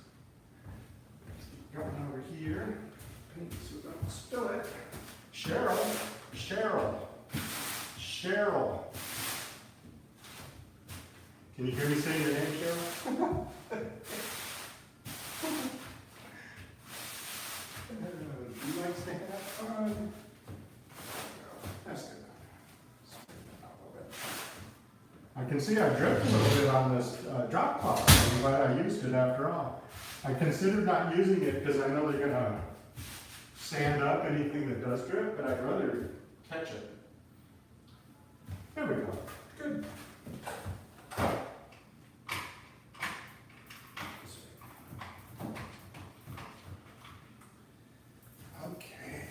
Let's keep going over here. Paint so we don't spill it. Cheryl. Can you hear me saying your name, Cheryl? He likes to have fun. That's good enough. I can see I dripped a little bit on this drop cloth. I'm glad I used it after all. I considered not using it because I know they're going to sand up anything that does drip, but I'd rather catch it. There we go. Good. Okay.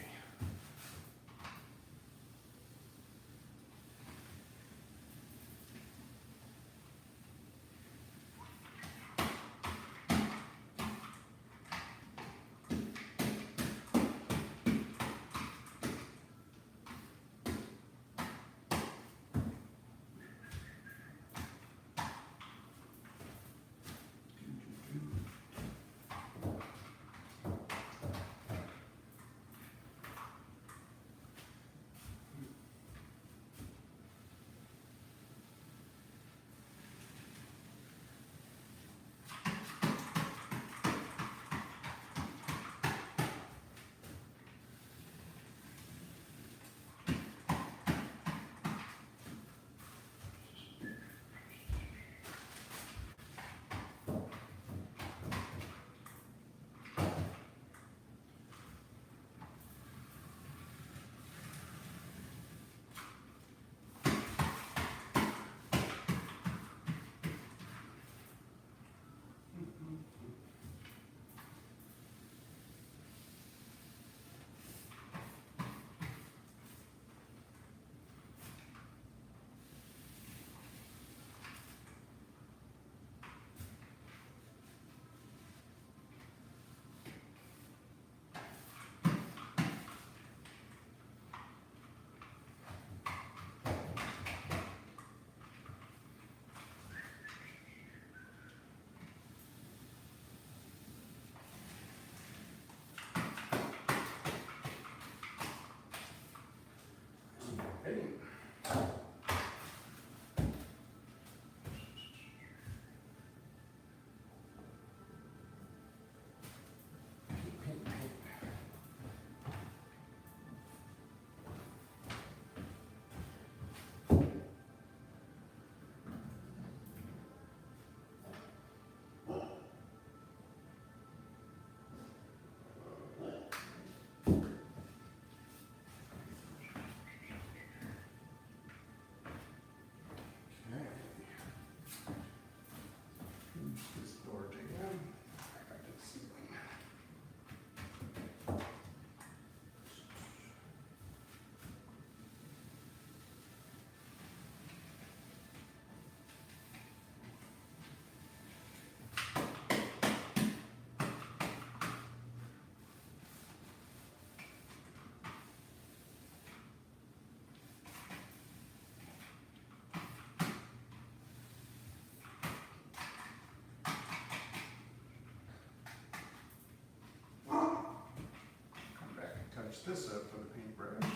this up with a paintbrush.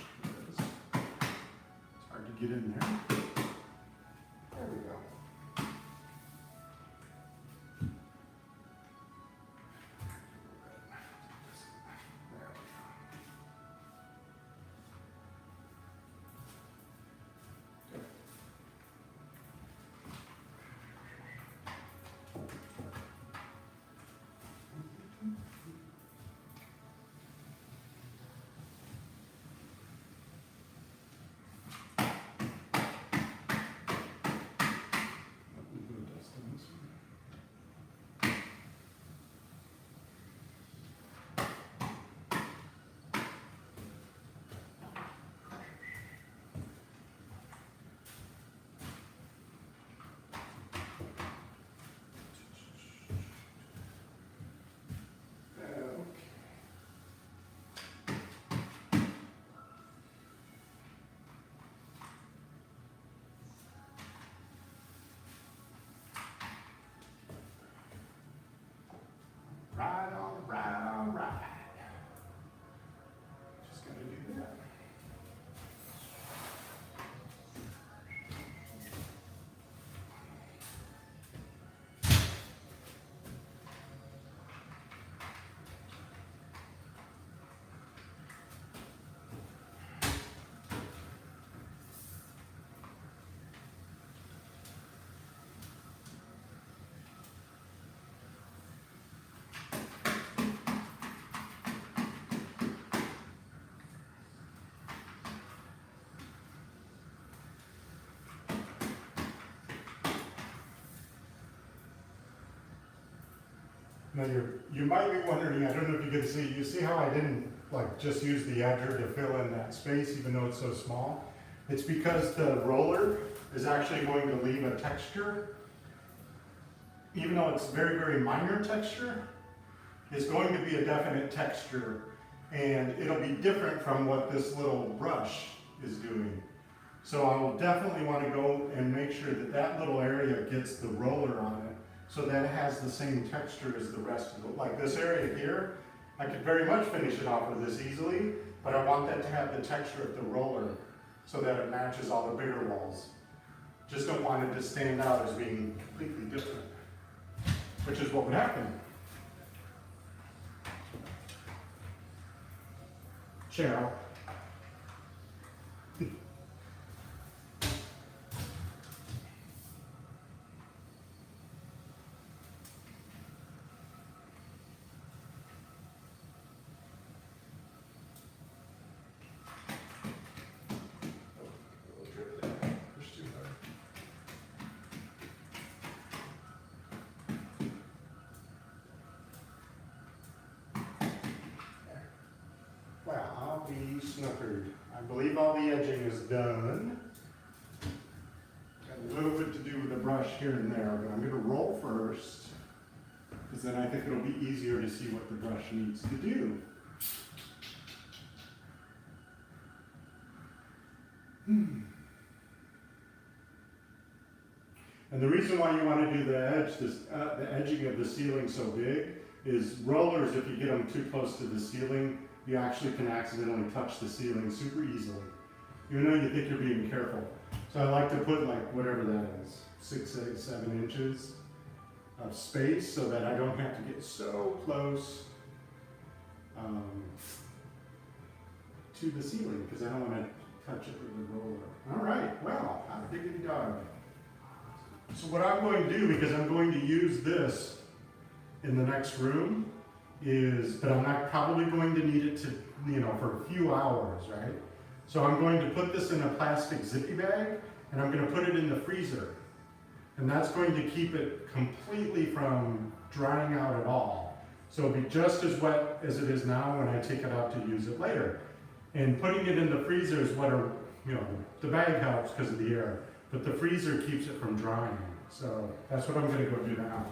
It's hard to get in there. There we go. Right, all right, all right. Just gotta do that. Now you might be wondering, I don't know if you can see, you see how I didn't like just use the edger to fill in that space even though it's so small? It's because the roller is actually going to leave a texture. Even though it's very, very minor texture, it's going to be a definite texture and it'll be different from what this little brush is doing. So I will definitely want to go and make sure that that little area gets the roller on it, so that it has the same texture as the rest of it. Like this area here, I could very much finish it off with this easily, but I want that to have the texture of the roller so that it matches all the bigger walls. Just don't want it to stand out as being completely different, which is what would happen. Cheryl. Well, I'll be snookered. I believe all the edging is done. Got a little bit to do with the brush here and there, but I'm going to roll first, because then I think it'll be easier to see what the brush needs to do. And the reason why you want to do the edging of the ceiling so big is rollers, if you get them too close to the ceiling, you actually can accidentally touch the ceiling super easily. Even though you think you're being careful. So I like to put like whatever that is, 6, 8, 7 inches of space so that I don't have to get so close to the ceiling because I don't want to touch it with the roller. All right, well, hot diggity dog. So what I'm going to do, because I'm going to use this in the next room, but I'm not probably going to need it to, for a few hours, right? So I'm going to put this in a plastic zippy bag, and I'm going to put it in the freezer. And that's going to keep it completely from drying out at all. So it'll be just as wet as it is now when I take it out to use it later. And putting it in the freezer is what, the bag helps because of the air, but the freezer keeps it from drying. So that's what I'm going to go do now.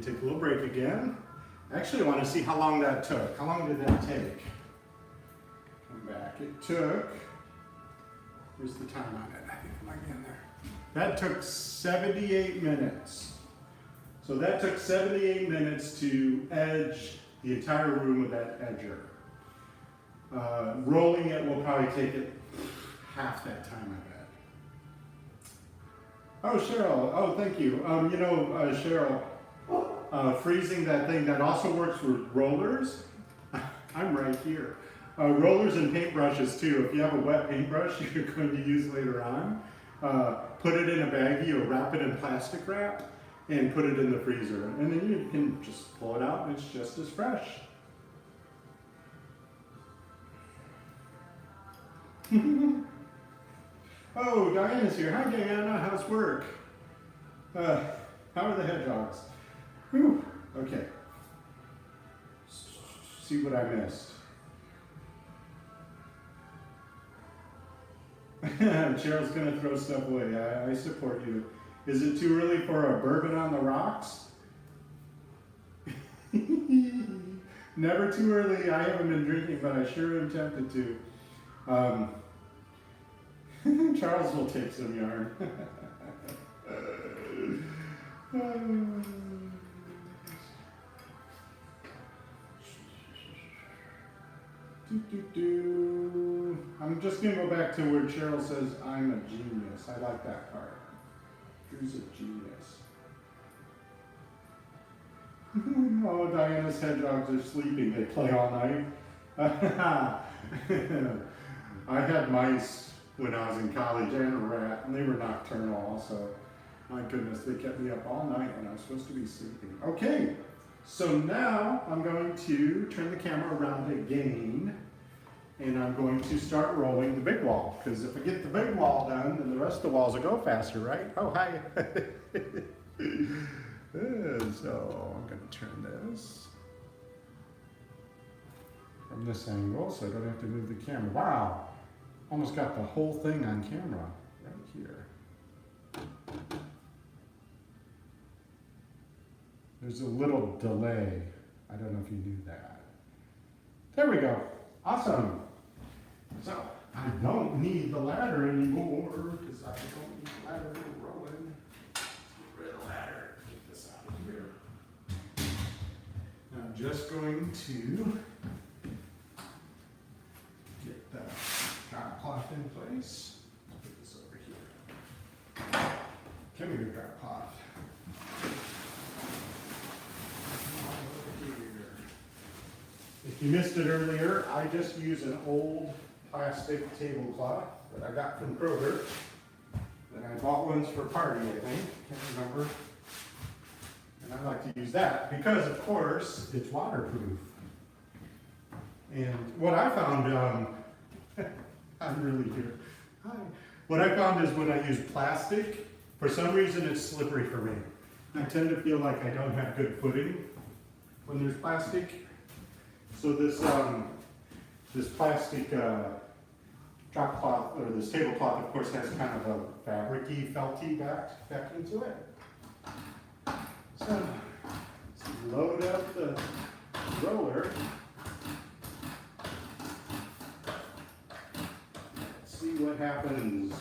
take a little break again. Actually, I want to see how long that took. How long did that take? Come back. It took, here's the time on it. I think it might be in there. That took 78 minutes. So that took 78 minutes to edge the entire room with that edger. Rolling it will probably take it half that time, I bet. Oh, Cheryl. Oh, thank you. Cheryl, freezing that thing, that also works with rollers. I'm right here. Rollers and paintbrushes too. If you have a wet paintbrush you're going to use later on, put it in a baggie or wrap it in plastic wrap and put it in the freezer. And then you can just pull it out and it's just as fresh. Oh, Diana's here. Hi, Diana. How's work? How are the hedgehogs? Whew. Okay. See what I missed. Cheryl's gonna throw stuff away. I support you. Is it too early for a bourbon on the rocks? Never too early. I haven't been drinking, but I sure am tempted to. Charles will take some yarn. I'm just going to go back to where Cheryl says, I'm a genius. I like that part. Drew's a genius. Oh, Diana's hedgehogs are sleeping. They play all night. I had mice when I was in college and a rat, and they were nocturnal also. My goodness, they kept me up all night when I was supposed to be sleeping. Okay, so now I'm going to turn the camera around again, and I'm going to start rolling the big wall, because if I get the big wall done, then the rest of the walls will go faster, right? Oh, hi. So I'm going to turn this from this angle so I don't have to move the camera. Wow, almost got the whole thing on camera right here. There's a little delay. I don't know if you knew that. There we go. Awesome. So I don't need the ladder anymore because I don't need the ladder for rolling. Let's get rid of the ladder. Get this out of here. Now I'm just going to get the drop cloth in place. Let's put this over here. Come here, drop cloth. If you missed it earlier, I just use an old plastic tablecloth that I got from Kroger. And I bought ones for party, I think. Can't remember. And I like to use that because, of course, it's waterproof. And what I found, I'm really here. Hi. What I found is when I use plastic, for some reason it's slippery for me. I tend to feel like I don't have good footing when there's plastic. So this plastic drop cloth, or this tablecloth, of course, has kind of a fabric-y, felty back into it. So let's load up the roller. Let's see what happens.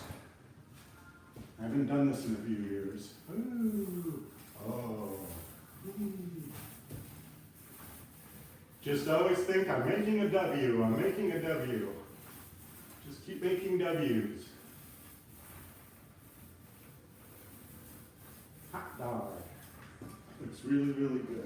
I haven't done this in a few years. Ooh. Oh. Ooh. Just always think, I'm making a W, I'm making a W. Just keep making W's. Hot dog. Looks really, really good.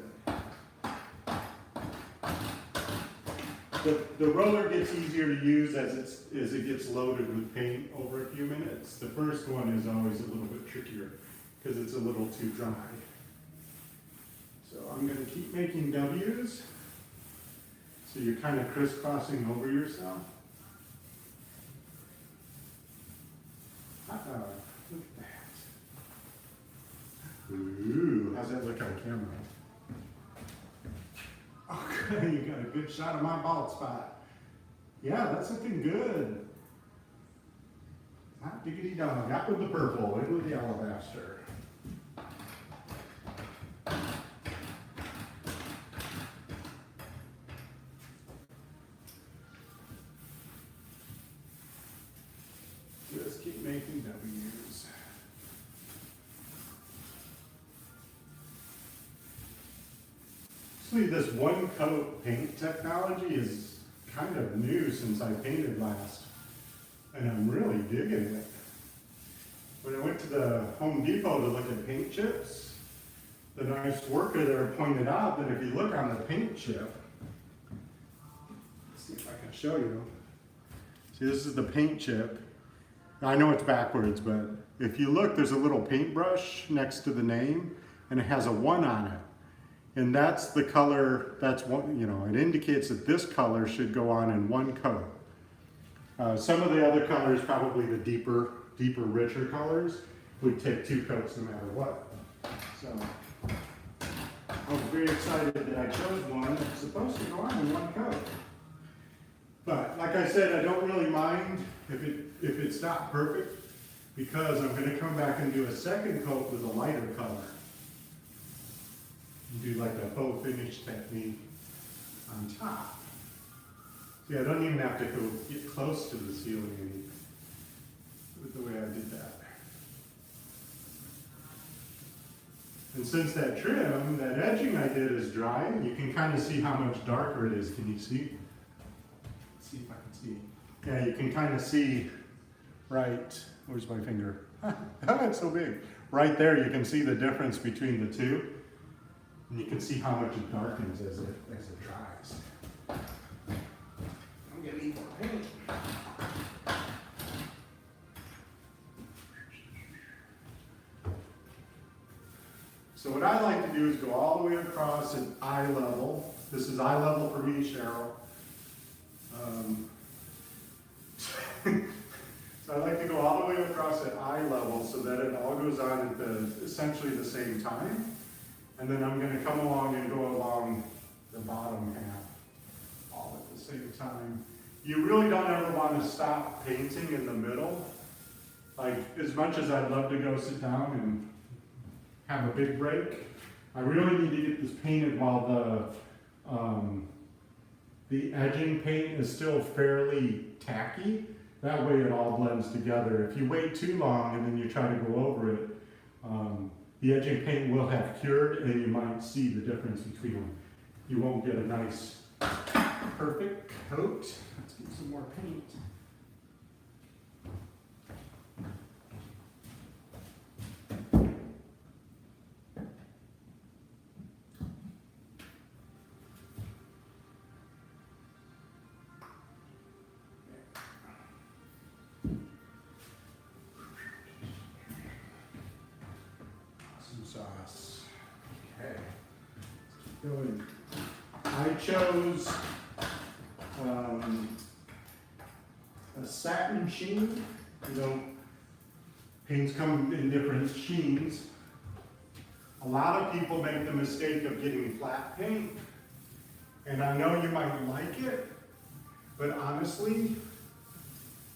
The roller gets easier to use as it gets loaded with paint over a few minutes. The first one is always a little bit trickier because it's a little too dry. So I'm going to keep making W's. So you're kind of crisscrossing over yourself. Look at that. Ooh, how's that look on camera? Okay, you got a good shot of my bald spot. Yeah, that's looking good. Hot diggity dog. Out with the purple, in with the alabaster. Actually, this one coat paint technology is kind of new since I painted last, and I'm really digging it. When I went to the Home Depot to look at paint chips, the nice worker there pointed out that if you look on the paint chip, let's see if I can show you. See, this is the paint chip. I know it's backwards, but if you look, there's a little paintbrush next to the name, and it has a 1 on it. And that's the color, that's one, you know, it indicates that this color should go on in one coat. Some of the other colors, probably the deeper, richer colors, would take 2 coats no matter what. So, I was very excited that I chose one that's supposed to go on in one coat. But, like I said, I don't really mind if it's not perfect, because I'm going to come back and do a second coat with a lighter color. Do like a faux finish technique on top. See, I don't even have to get close to the ceiling with the way I did that. And since that trim, that edging I did is drying, you can kind of see how much darker it is. Can you see? Let's see if I can see. Yeah, you can kind of see right, where's my finger? It's so big. Right there, you can see the difference between the two. And you can see how much it darkens as it dries. I'm gonna need more paint. So what I like to do is go all the way across at eye level. This is eye level for me, Cheryl. So I like to go all the way across at eye level so that it all goes on at essentially the same time. And then I'm going to come along and go along the bottom half all at the same time. You really don't ever want to stop painting in the middle. Like, as much as I'd love to go sit down and have a big break, I really need to get this painted while the edging paint is still fairly tacky. That way it all blends together. If you wait too long and then you try to go over it, the edging paint will have cured and you might see the difference between them. You won't get a nice, perfect coat. Let's get some more paint. Sauce. Okay. Going. I chose a satin sheen. You know, paints come in different sheens. A lot of people make the mistake of getting flat paint, and I know you might like it, but honestly,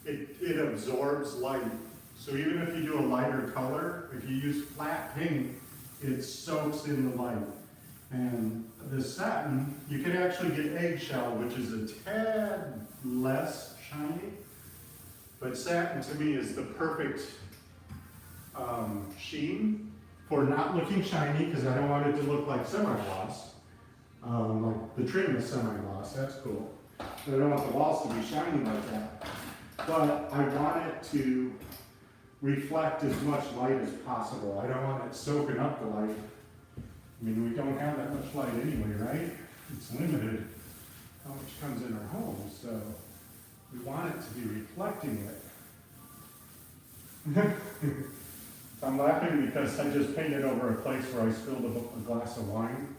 it absorbs light. So even if you do a lighter color, if you use flat paint, it soaks in the light. And the satin, you can actually get eggshell, which is a tad less shiny. But satin to me is the perfect sheen for not looking shiny, because I don't want it to look like semi-gloss. Like the trim is semi-gloss, that's cool. But I don't want the walls to be shiny like that. But I want it to reflect as much light as possible. I don't want it soaking up the light. I mean, we don't have that much light anyway, right? It's limited how much comes in our homes, so we want it to be reflecting it. I'm laughing because I just painted over a place where I spilled a glass of wine.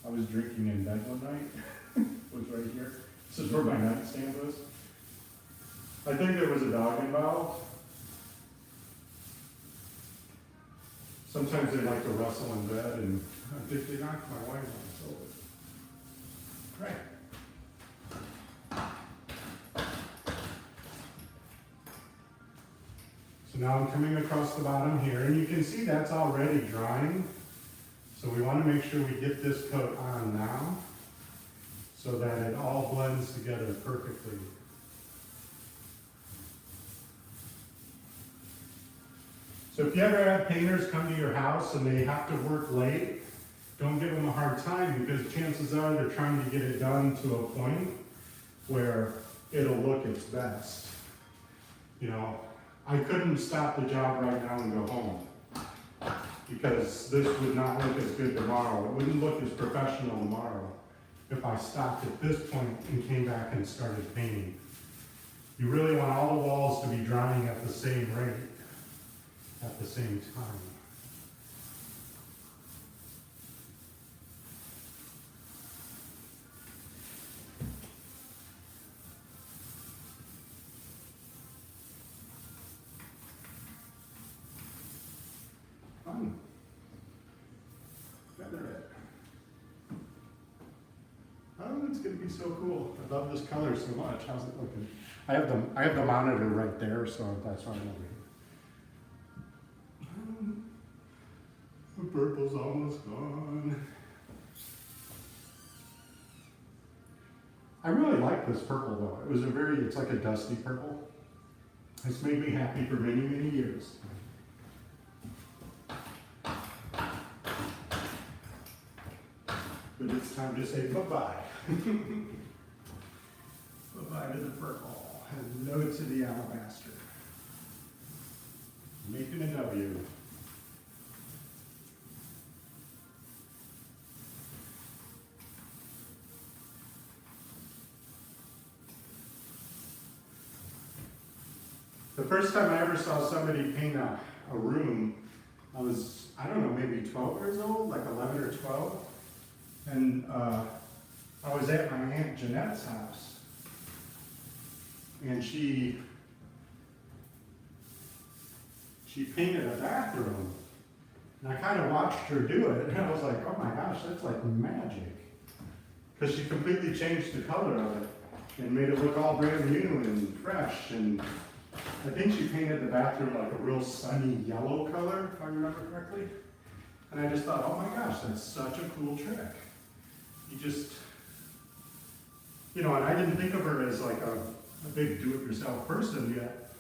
I was drinking in bed one night. It was right here. This is where my nightstand was. I think there was a dog involved. Sometimes they like to wrestle in bed, and I think they knocked my wine glass over. Right. So now I'm coming across the bottom here, and you can see that's already drying. So we want to make sure we get this coat on now so that it all blends together perfectly. So if you ever have painters come to your house and they have to work late, don't give them a hard time, because chances are they're trying to get it done to a point where it'll look its best. You know, I couldn't stop the job right now and go home, because this would not look as good tomorrow. It wouldn't look as professional tomorrow if I stopped at this point and came back and started painting. You really want all the walls to be drying at the same rate, at the same time. Fun. Feather it. Oh, it's gonna be so cool. I love this color so much. How's it looking? I have the monitor right there, so that's why I'm over here. The purple's almost gone. I really like this purple though. It's like a dusty purple. It's made me happy for many, many years. But it's time to say bye-bye. Bye-bye to the purple. Hello to the alabaster. Making a W. The first time I ever saw somebody paint a room, I was, I don't know, maybe 12 years old, like 11 or 12. And I was at my Aunt Jeanette's house. And she painted a bathroom. And I kind of watched her do it, and I was like, oh my gosh, that's like magic. Because she completely changed the color of it and made it look all brand new and fresh. And I think she painted the bathroom like a real sunny yellow color, if I remember correctly. And I just thought, oh my gosh, that's such a cool trick. You just, you know, and I didn't think of her as like a big do-it-yourself person yet.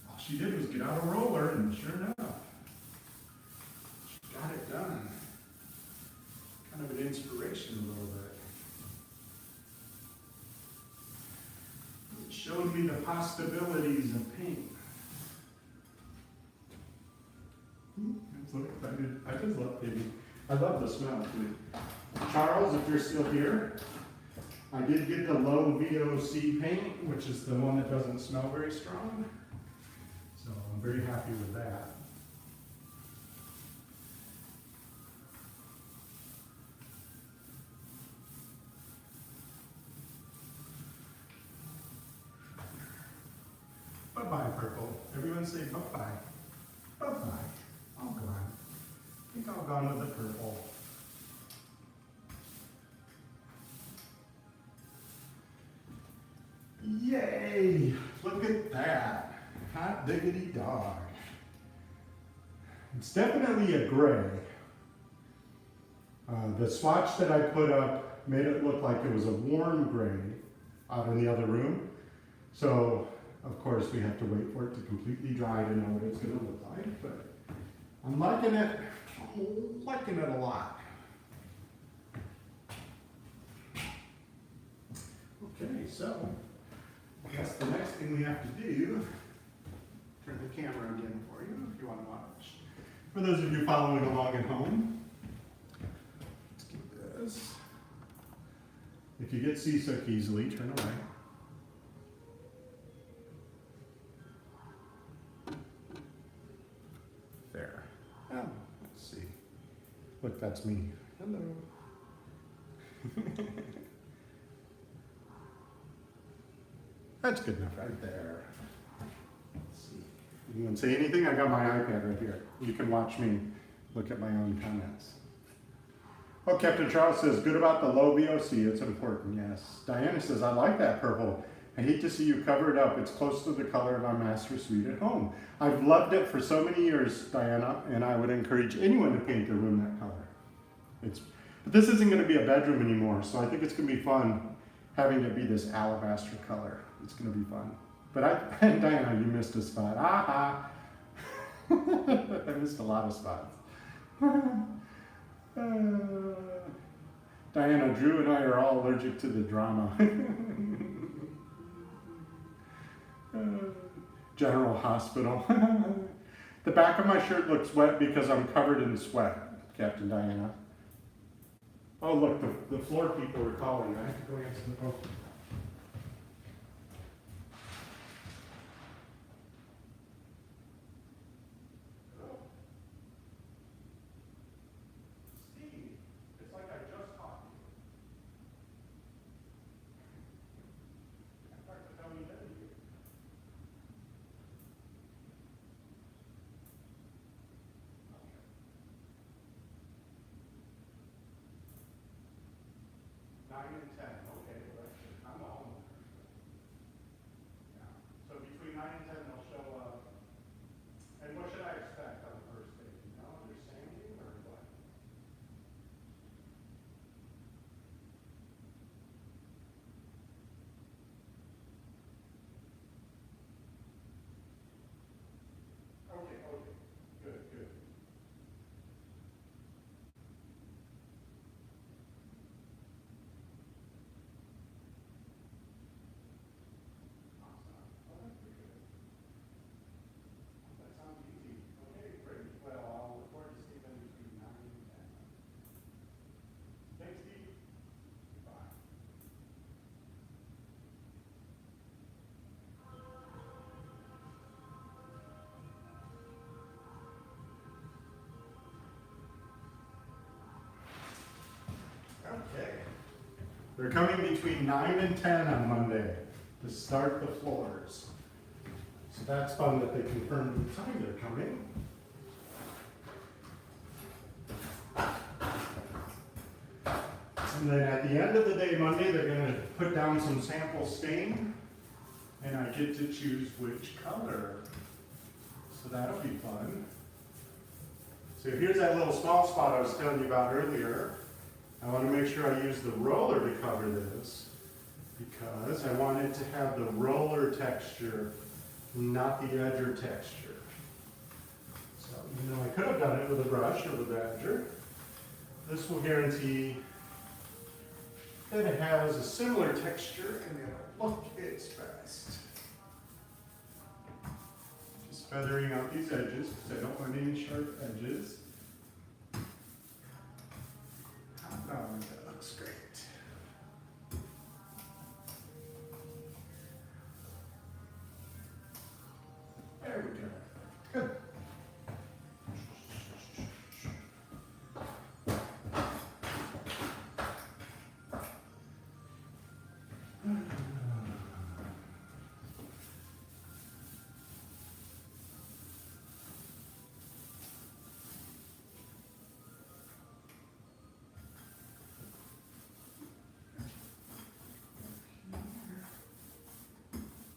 All she did was get out a roller, and sure enough, she got it done. Kind of an inspiration a little bit. It showed me the possibilities of paint. I'm so excited. I just love painting. I love the smell too. Charles, if you're still here, I did get the low VOC paint, which is the one that doesn't smell very strong. So I'm very happy with that. Bye-bye, purple. Everyone say bye-bye. Bye-bye. All gone. I think I'll gone with the purple. Yay! Look at that. Hot diggity dog. It's definitely a gray. The swatch that I put up made it look like it was a warm gray out in the other room. So, of course, we have to wait for it to completely dry to know what it's going to look like. But I'm liking it. I'm liking it a lot. Okay, so I guess the next thing we have to do, turn the camera again for you if you want to watch. For those of you following along at home, let's do this. If you get seasick easily, turn away. There. Oh, let's see. Look, that's me. Hello. That's good enough right there. Let's see. Anyone say anything? I got my iPad right here. You can watch me look at my own comments. Oh, Captain Charles says, good about the low VOC. It's important, yes. Diana says, I like that purple. I hate to see you cover it up. It's close to the color of our master suite at home. I've loved it for so many years, Diana, and I would encourage anyone to paint their room that color. But this isn't going to be a bedroom anymore, so I think it's going to be fun having it be this alabaster color. It's going to be fun. But Diana, you missed a spot. Aha! I missed a lot of spots. Diana, Drew and I are all allergic to the drama. General Hospital. The back of my shirt looks wet because I'm covered in sweat, Captain Diana. Oh look, the floor people are calling. I have to go answer the phone. Steve, it's like I just talked to you. I tried to tell you that you. 9 and 10, okay, well that's good. I'm the homeowner. Yeah. So between 9 and 10 they'll show up. And what should I expect on the first day? You know, they're sanding or what? Okay, okay. Good, good. Awesome. Oh, that's pretty good. That sounds easy. Okay, great. Well, I'll look forward to seeing them between 9 and 10. Thanks, Steve. Bye. Okay. They're coming between 9 and 10 on Monday to start the floors. So that's fun that they confirmed the time they're coming. And then at the end of the day Monday, they're going to put down some sample stain, and I get to choose which color. So that'll be fun. So here's that little small spot I was telling you about earlier. I want to make sure I use the roller to cover this because I want it to have the roller texture, not the edger texture. So, you know, I could have done it with a brush or with the edger. This will guarantee that it has a similar texture and it'll look its best. Just feathering out these edges because I don't want any sharp edges. Oh, that looks great. There we go. Good.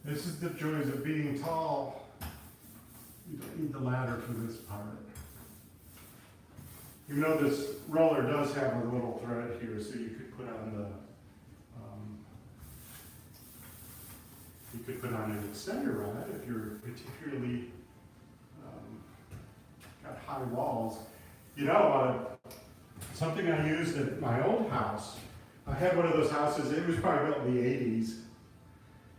This is the joys of being tall. You don't need the ladder for this part. Even though this roller does have a little thread here, so you could put on the, an extender rod if you're particularly got high walls. You know, something I used at my old house. I had one of those houses. It was probably built in the '80s.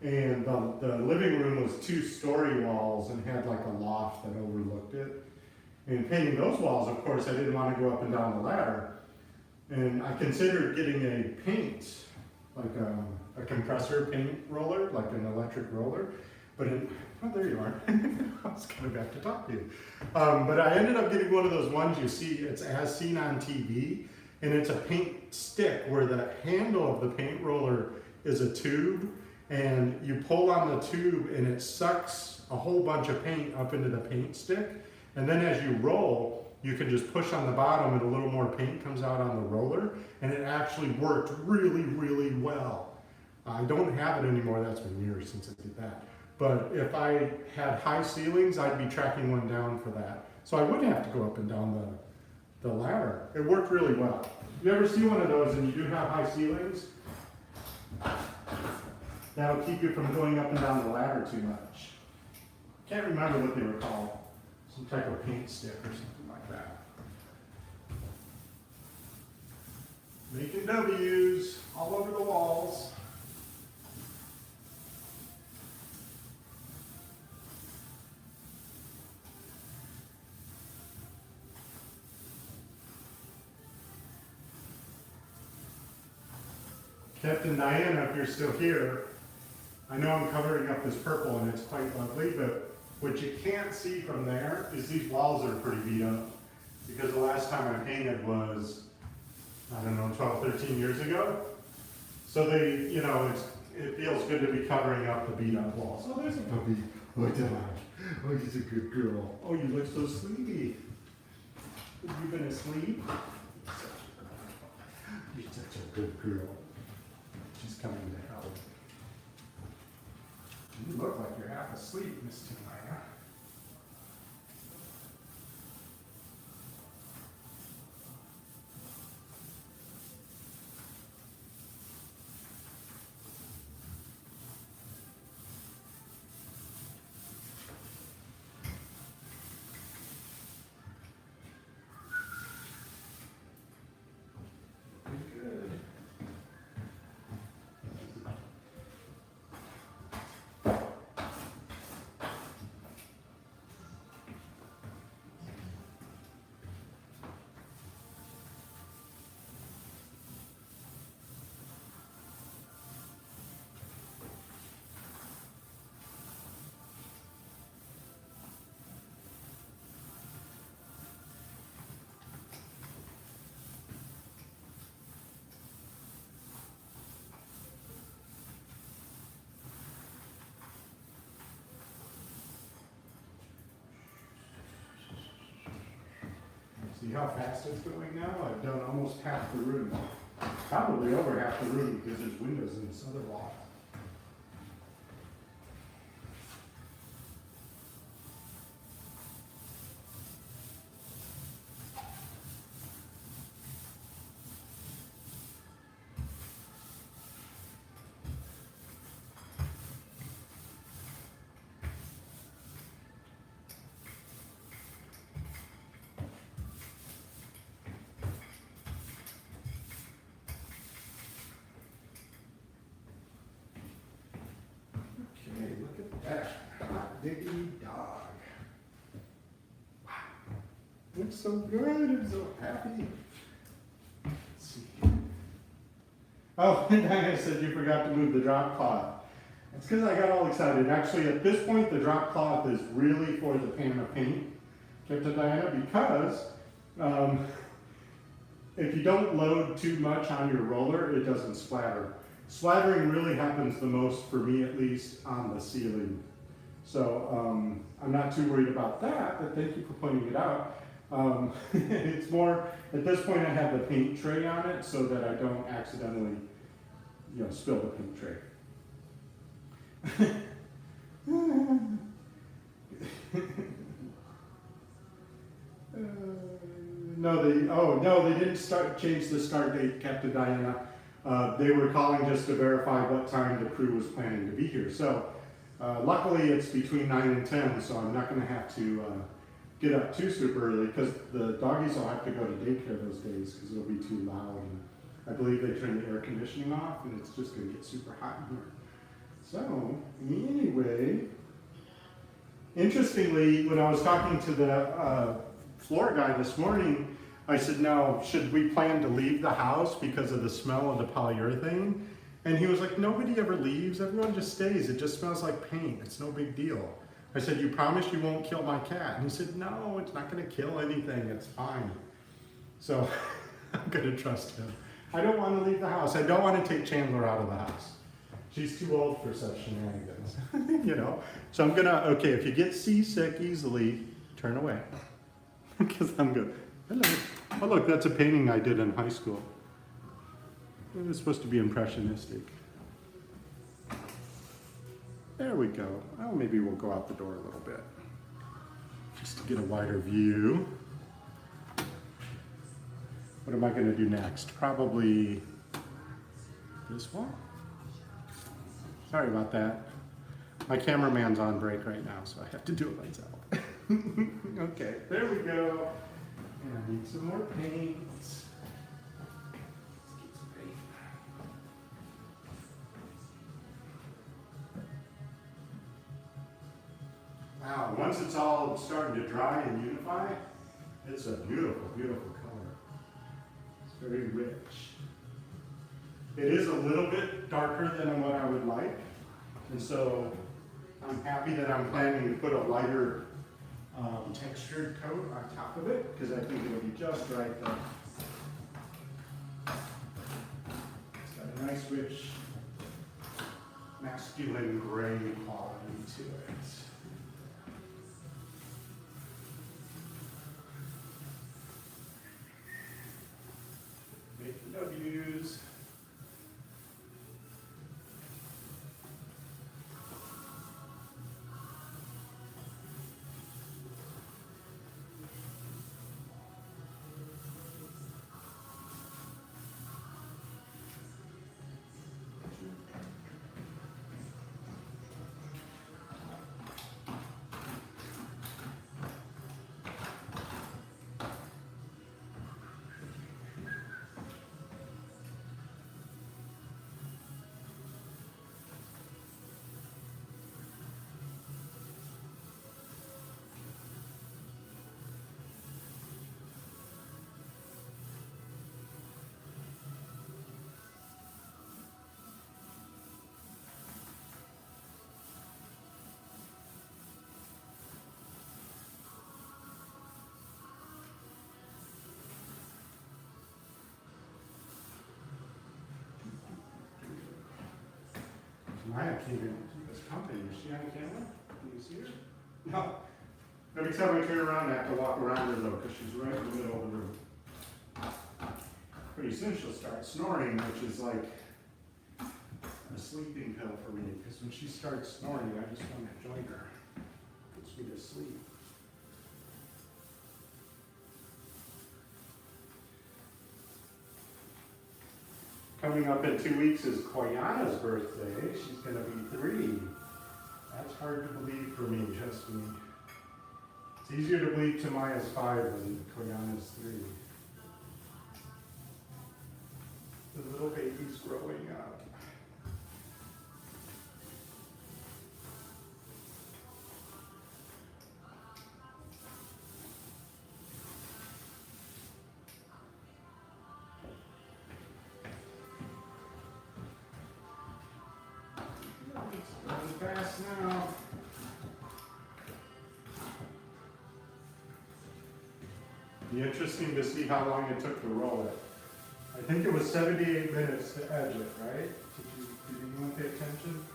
And the living room was 2-story walls and had like a loft that overlooked it. And painting those walls, of course, I didn't want to go up and down the ladder. And I considered getting a paint, like a compressor paint roller, like an electric roller. But oh, there you are. I was coming back to talk to you. But I ended up getting one of those ones you see, it's as seen on TV. And it's a paint stick where the handle of the paint roller is a tube. And you pull on the tube and it sucks a whole bunch of paint up into the paint stick. And then as you roll, you can just push on the bottom and a little more paint comes out on the roller. And it actually worked really, really well. I don't have it anymore. That's been years since I did that. But if I had high ceilings, I'd be tracking one down for that. So I wouldn't have to go up and down the ladder. It worked really well. You ever see one of those and you do have high ceilings? That'll keep you from going up and down the ladder too much. Can't remember what they were called. Some type of paint stick or something like that. Making W's all over the walls. Captain Diana, if you're still here, I know I'm covering up this purple and it's quite lovely, but what you can't see from there is these walls are pretty beat up because the last time I painted was, I don't know, 12, 13 years ago. So they, you know, it feels good to be covering up the beat up walls. Oh, there's a puppy. Oh, oh, he's a good girl. Oh, you look so sleepy. Have you been asleep? You're such a good girl. She's coming to help. You look like you're half asleep, Miss Timaya. Good. See how fast it's going now? I've done almost half the room. Probably over half the room because there's windows in this other wall. Okay, look at that hot diggity dog. Wow, looks so good. I'm so happy. Let's see. Oh, and Diana said you forgot to move the drop cloth. It's because I got all excited. Actually, at this point, the drop cloth is really for the pan of paint, Captain Diana, because if you don't load too much on your roller, it doesn't splatter. Splattering really happens the most, for me at least, on the ceiling. So I'm not too worried about that, but thank you for pointing it out. It's more, at this point I have the paint tray on it so that I don't accidentally, you know, spill the paint tray. No, they didn't change the start date, Captain Diana. They were calling just to verify what time the crew was planning to be here. So luckily it's between 9 and 10, so I'm not going to have to get up too super early because the doggies will have to go to daycare those days because it'll be too loud. And I believe they turn the air conditioning off and it's just going to get super hot in here. So anyway, interestingly, when I was talking to the floor guy this morning, I said, now, should we plan to leave the house because of the smell of the polyurethane? And he was like, nobody ever leaves, everyone just stays. It just smells like paint, it's no big deal. I said, you promise you won't kill my cat? And he said, no, it's not gonna kill anything, it's fine. So I'm gonna trust him. I don't wanna leave the house. I don't wanna take Chandler out of the house. She's too old for such shenanigans, you know? So I'm gonna, okay, if you get seasick easily, turn away, because I'm good. Hello. Oh look, that's a painting I did in high school. It was supposed to be impressionistic. There we go. Oh, maybe we'll go out the door a little bit, just to get a wider view. What am I gonna do next? Probably this one? Sorry about that. My cameraman's on break right now, so I have to do it myself. Okay, there we go. And I need some more paint. Let's get Wow, once it's all starting to dry and unify, it's a beautiful, beautiful color. It's very rich. It is a little bit darker than what I would like, and so I'm happy that I'm planning to put a lighter textured coat on top of it, because I think it'll be just right there. It's got a nice, rich, masculine gray quality to it. Making W's. Maya came in this company. Is she on camera? Can you see her? No. Every time I turn around, I have to walk around her though, because she's right in the middle of the room. Pretty soon she'll start snoring, which is like a sleeping pill for me, because when she starts snoring, I just want to join her. Puts me to sleep. Coming up in 2 weeks is Koyana's birthday. She's going to be 3. That's hard to believe for me, trust me. It's easier to believe Tamaya's 5 than Koyana's 3. The little baby's growing up. Fast now. Be interesting to see how long it took to roll it. I think it was 78 minutes to edge it, right? Did you want to pay attention?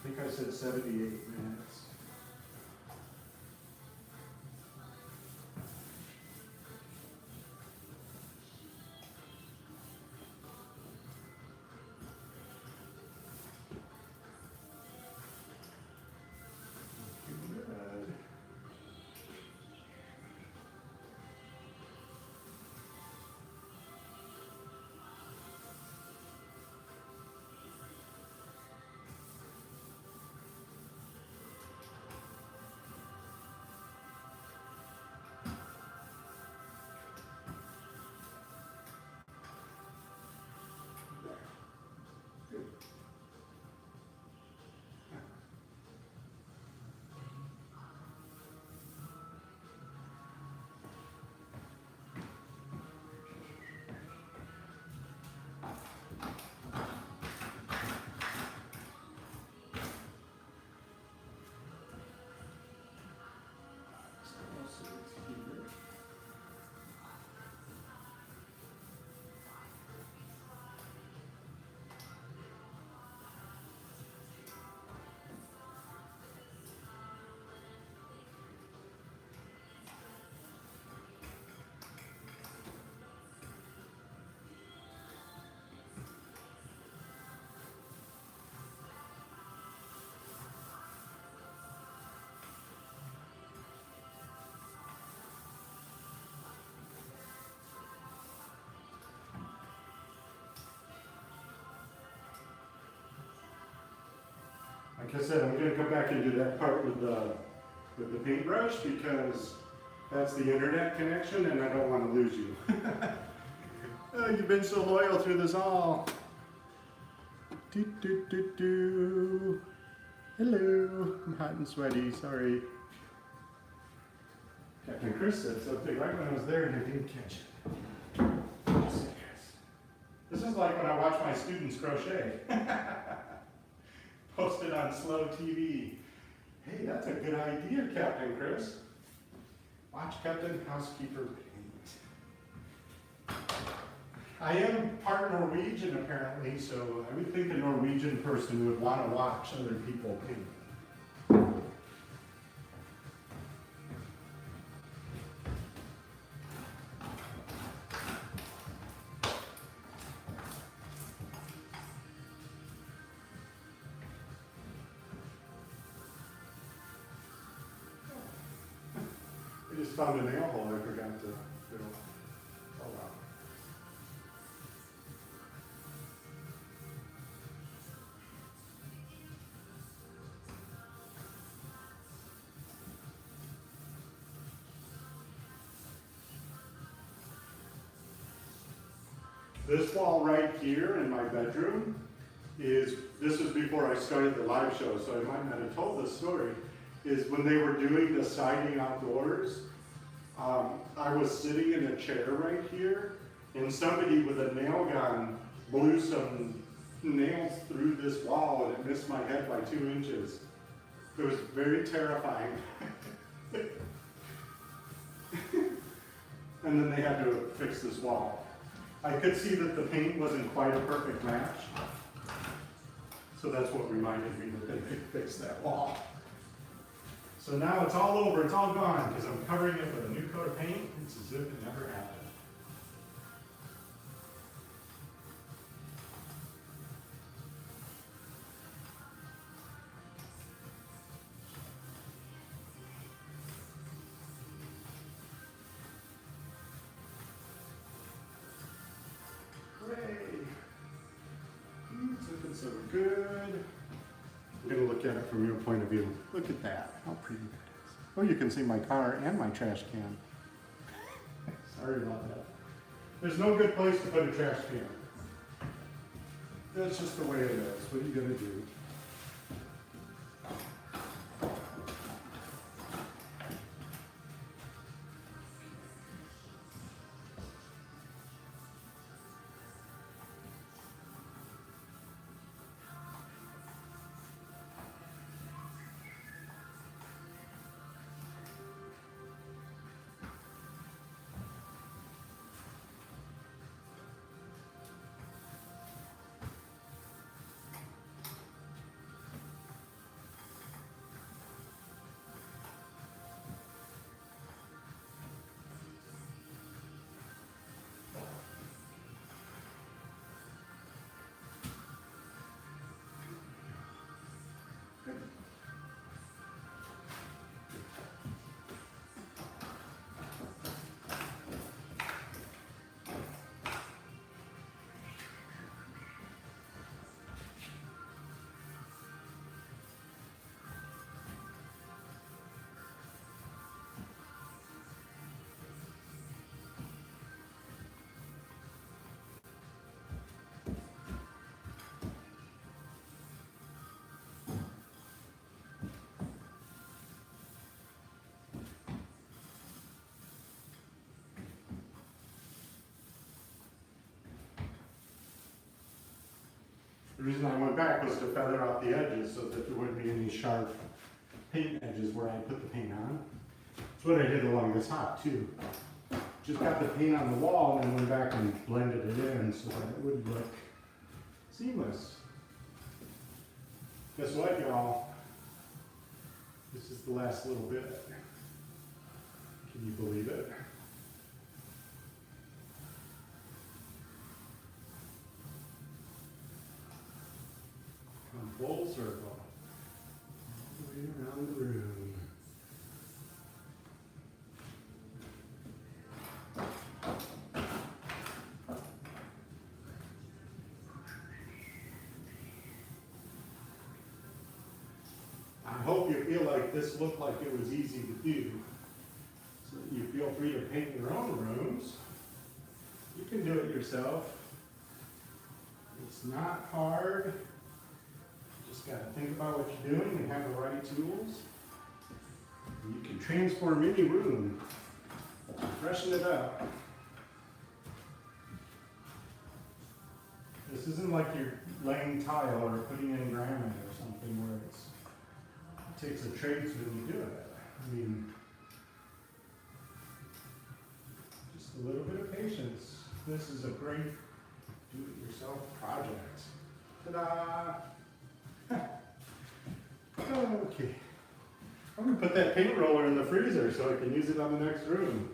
I think I said 78 minutes. Like I said, I'm going to come back and do that part with the paintbrush because that's the internet connection and I don't want to lose you. Oh, you've been so loyal through this all. Do, do, do, do. Hello, I'm hot and sweaty, sorry. Captain Chris said something right when I was there and I didn't catch it. This is like when I watch my students crochet. Posted on slow TV. Hey, that's a good idea, Captain Chris. Watch Captain Housekeeper paint. I am part Norwegian apparently, so I would think a Norwegian person would want to watch other people paint. I just found a nail hole I forgot to fill. Oh wow. This wall right here in my bedroom this was before I started the live show, so I might not have told this story, is when they were doing the siding outdoors, I was sitting in a chair right here, and somebody with a nail gun blew some nails through this wall, and it missed my head by 2 inches. It was very terrifying. And then they had to fix this wall. I could see that the paint wasn't quite a perfect match, so that's what reminded me that they could fix that wall. So now it's all over, it's all gone, because I'm covering it with a new coat of paint. It's as if it never happened. Hooray! It's looking so good. I'm going to look at it from your point of view. Look at that, how pretty that is. Oh, you can see my car and my trash can. Sorry about that. There's no good place to put a trash can. That's just the way it is. What are you going to do? The reason I went back was to feather out the edges so that there wouldn't be any sharp paint edges where I put the paint on. That's what I did along this top too. Just got the paint on the wall and then went back and blended it in so that it would look seamless. Guess what, y'all? This is the last little bit. Can you believe it? Come full circle. All the way around the room. I hope you feel like this looked like it was easy to do, so that you feel free to paint your own rooms. You can do it yourself. It's not hard. Just Just got to think about what you're doing and have the right tools. You can transform any room, freshen it up. This isn't like you're laying tile or putting in granite or something where it takes a tradesman to do it. I mean, just a little bit of patience. This is a great do-it-yourself project. Ta-da! Okay. I'm gonna put that paint roller in the freezer so I can use it on the next room.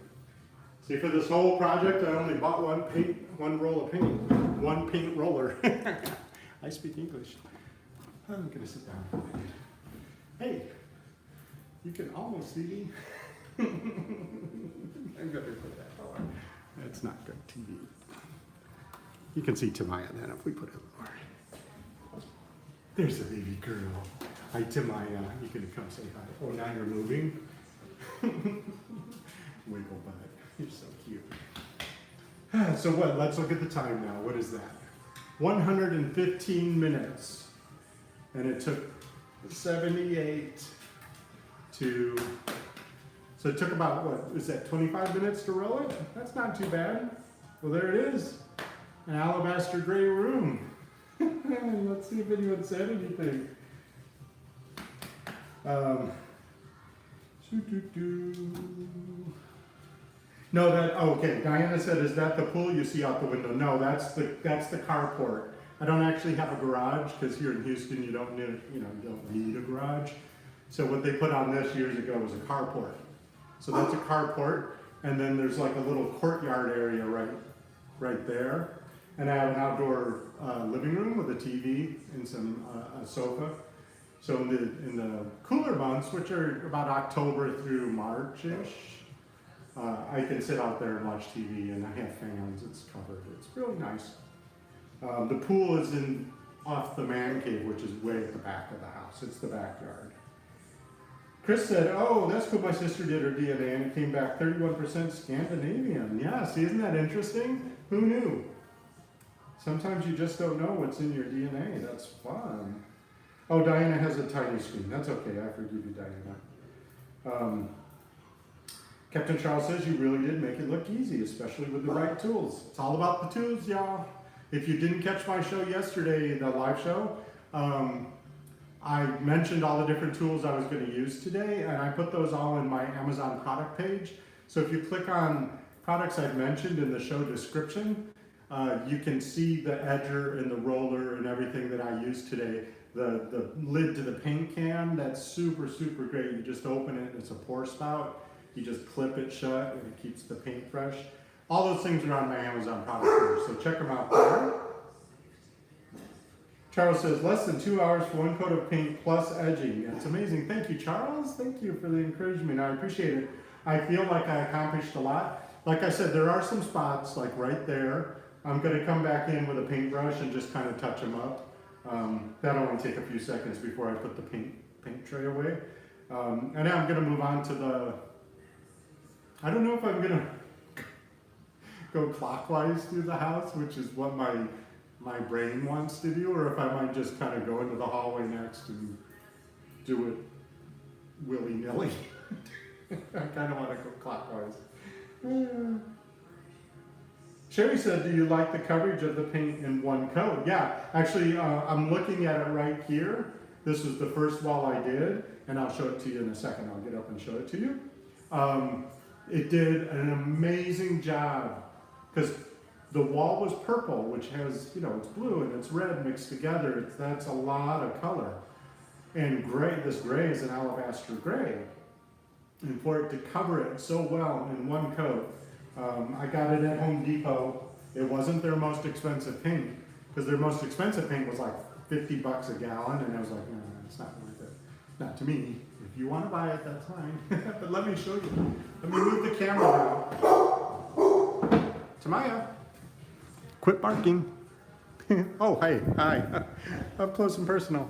See, for this whole project, I only bought one roll of paint, one paint roller. I speak English. I'm gonna sit down. Hey, you can almost see me. I'm gonna put that roller. That's not good TV. You can see Tamaya then if we put it more. There's a baby girl. Hi, Tamaya. You can come say hi. Oh, now you're moving. Wiggle butt. You're so cute. So what? Let's look at the time now. What is that? 115 minutes. And it took 78 to... So it took about, what, is that 25 minutes to roll it? That's not too bad. Well, there it is. An alabaster gray room. Let's see if anyone said anything. No, okay. Diana said, is that the pool you see out the window? No, that's the carport. I don't actually have a garage because here in Houston you don't need a garage. So what they put on this years ago was a carport. So that's a carport, and then there's like a little courtyard area right there. And I have an outdoor living room with a TV and some a sofa. So in the cooler months, which are about October through March-ish, I can sit out there and watch TV, and I have fans. It's covered. It's really nice. The pool is off the man cave, which is way at the back of the house. It's the backyard. Chris said, oh, that's cool. My sister did her DNA, and it came back 31% Scandinavian. Yeah, see, isn't that interesting? Who knew? Sometimes you just don't know what's in your DNA. That's fun. Oh, Diana has a tiny screen. That's okay. I forgive you, Diana. Captain Charles says you really did make it look easy, especially with the right tools. It's all about the tools, y'all. If you didn't catch my show yesterday, the live show, I mentioned all the different tools I was going to use today, and I put those all in my Amazon product page. So if you click on products I've mentioned in the show description, you can see the edger and the roller and everything that I used today. The lid to the paint can, that's super, super great. You just open it, it's a pour spout. You just clip it shut and it keeps the paint fresh. All those things are on my Amazon product page, so check them out there. Charles says, less than 2 hours for one coat of paint plus edging. That's amazing. Thank you, Charles. Thank you for the encouragement. I appreciate it. I feel like I accomplished a lot. Like I said, there are some spots, like right there. I'm going to come back in with a paintbrush and just kind of touch them up. That'll only take a few seconds before I put the paint tray away. And now I'm going to move on to the... I don't know if I'm going to go clockwise through the house, which is what my brain wants to do, or if I might just kind of go into the hallway next and do it willy-nilly. I kind of want to go clockwise. Sherry said, do you like the coverage of the paint in one coat? Yeah, actually, I'm looking at it right here. This was the first wall I did, and I'll show it to you in a second. I'll get up and show it to you. It did an amazing job, because the wall was purple, which has, it's blue and it's red mixed together. That's a lot of color. And gray, this gray is an alabaster gray. And for it to cover it so well in one coat, I got it at Home Depot. It wasn't their most expensive paint, because their most expensive paint was like $50 a gallon, and I was like, no, it's not worth it. Not to me. If you want to buy it, that's fine. But let me show you. Let me move the camera now. Tamaya, quit barking. Oh, hey, hi. Up close and personal.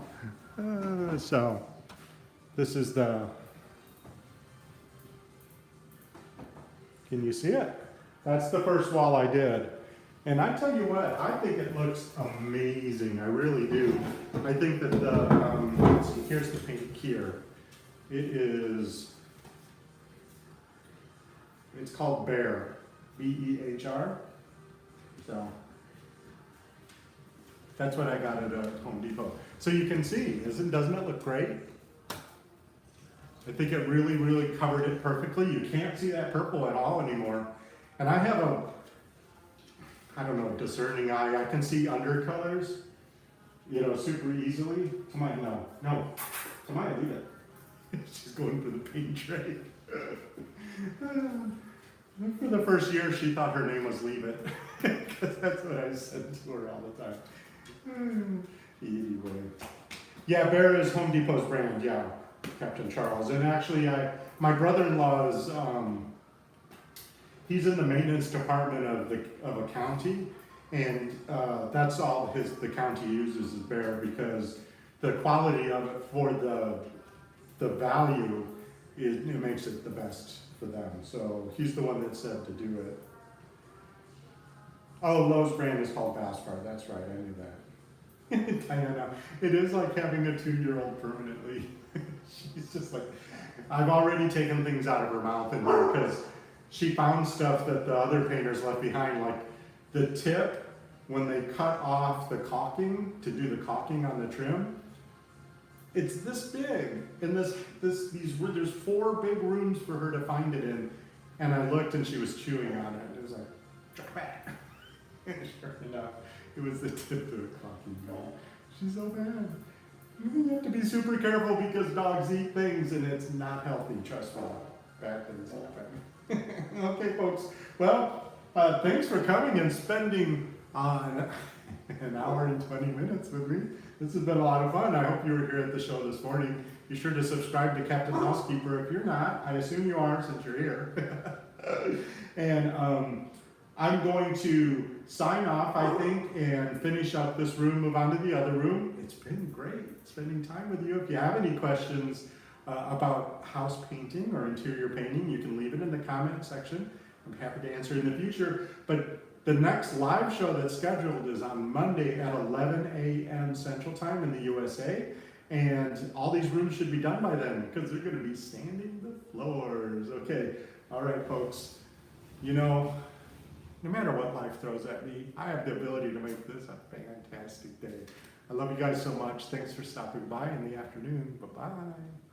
So, this is the... Can you see it? That's the first wall I did. And I tell you what, I think it looks amazing. I really do. I think that the here's the paint here. It's called Behr, B-E-H-R. So that's what I got at Home Depot. So you can see, doesn't it look great? I think it really, really covered it perfectly. You can't see that purple at all anymore. And I have I don't know, discerning eye. I can see undercolors, super easily. Tamaya, no. Tamaya, leave it. She's going for the paint tray. For the first year, she thought her name was Leave It, because that's what I said to her all the time. Anyway. Yeah, Behr is Home Depot's brand, yeah, Captain Charles. And actually, my brother-in-law's, he's in the maintenance department of a county, and that's all the county uses is Behr, because the quality of it for the value, it makes it the best for them. So he's the one that said to do it. Oh, Lowe's brand is called Valspar. That's right, I knew that. Diana, it is like having a 2-year-old permanently. She's just like, I've already taken things out of her mouth in here because she found stuff that the other painters left behind, like the tip when they cut off the caulking to do the caulking on the trim. It's this big, and there's 4 big rooms for her to find it in, and I looked and she was chewing on it. It was like, drop back. And sure enough, it was the tip of the caulking gun. She's so bad. You have to be super careful because dogs eat things, and it's not healthy. Trust me, bad things happen. Okay, folks. Well, thanks for coming and spending an hour and 20 minutes with me. This has been a lot of fun. I hope you were here at the show this morning. Be sure to subscribe to Captain Housekeeper if you're not. I assume you are since you're here. And I'm going to sign off, I think, and finish up this room, move on to the other room. It's been great spending time with you. If you have any questions about house painting or interior painting, you can leave it in the comment section. I'm happy to answer in the future. But the next live show that's scheduled is on Monday at 11 a.m. Central Time in the USA. And all these rooms should be done by then because they're going to be sanding the floors. Okay. All right, folks. No matter what life throws at me, I have the ability to make this a fantastic day. I love you guys so much. Thanks for stopping by in the afternoon. Bye-bye.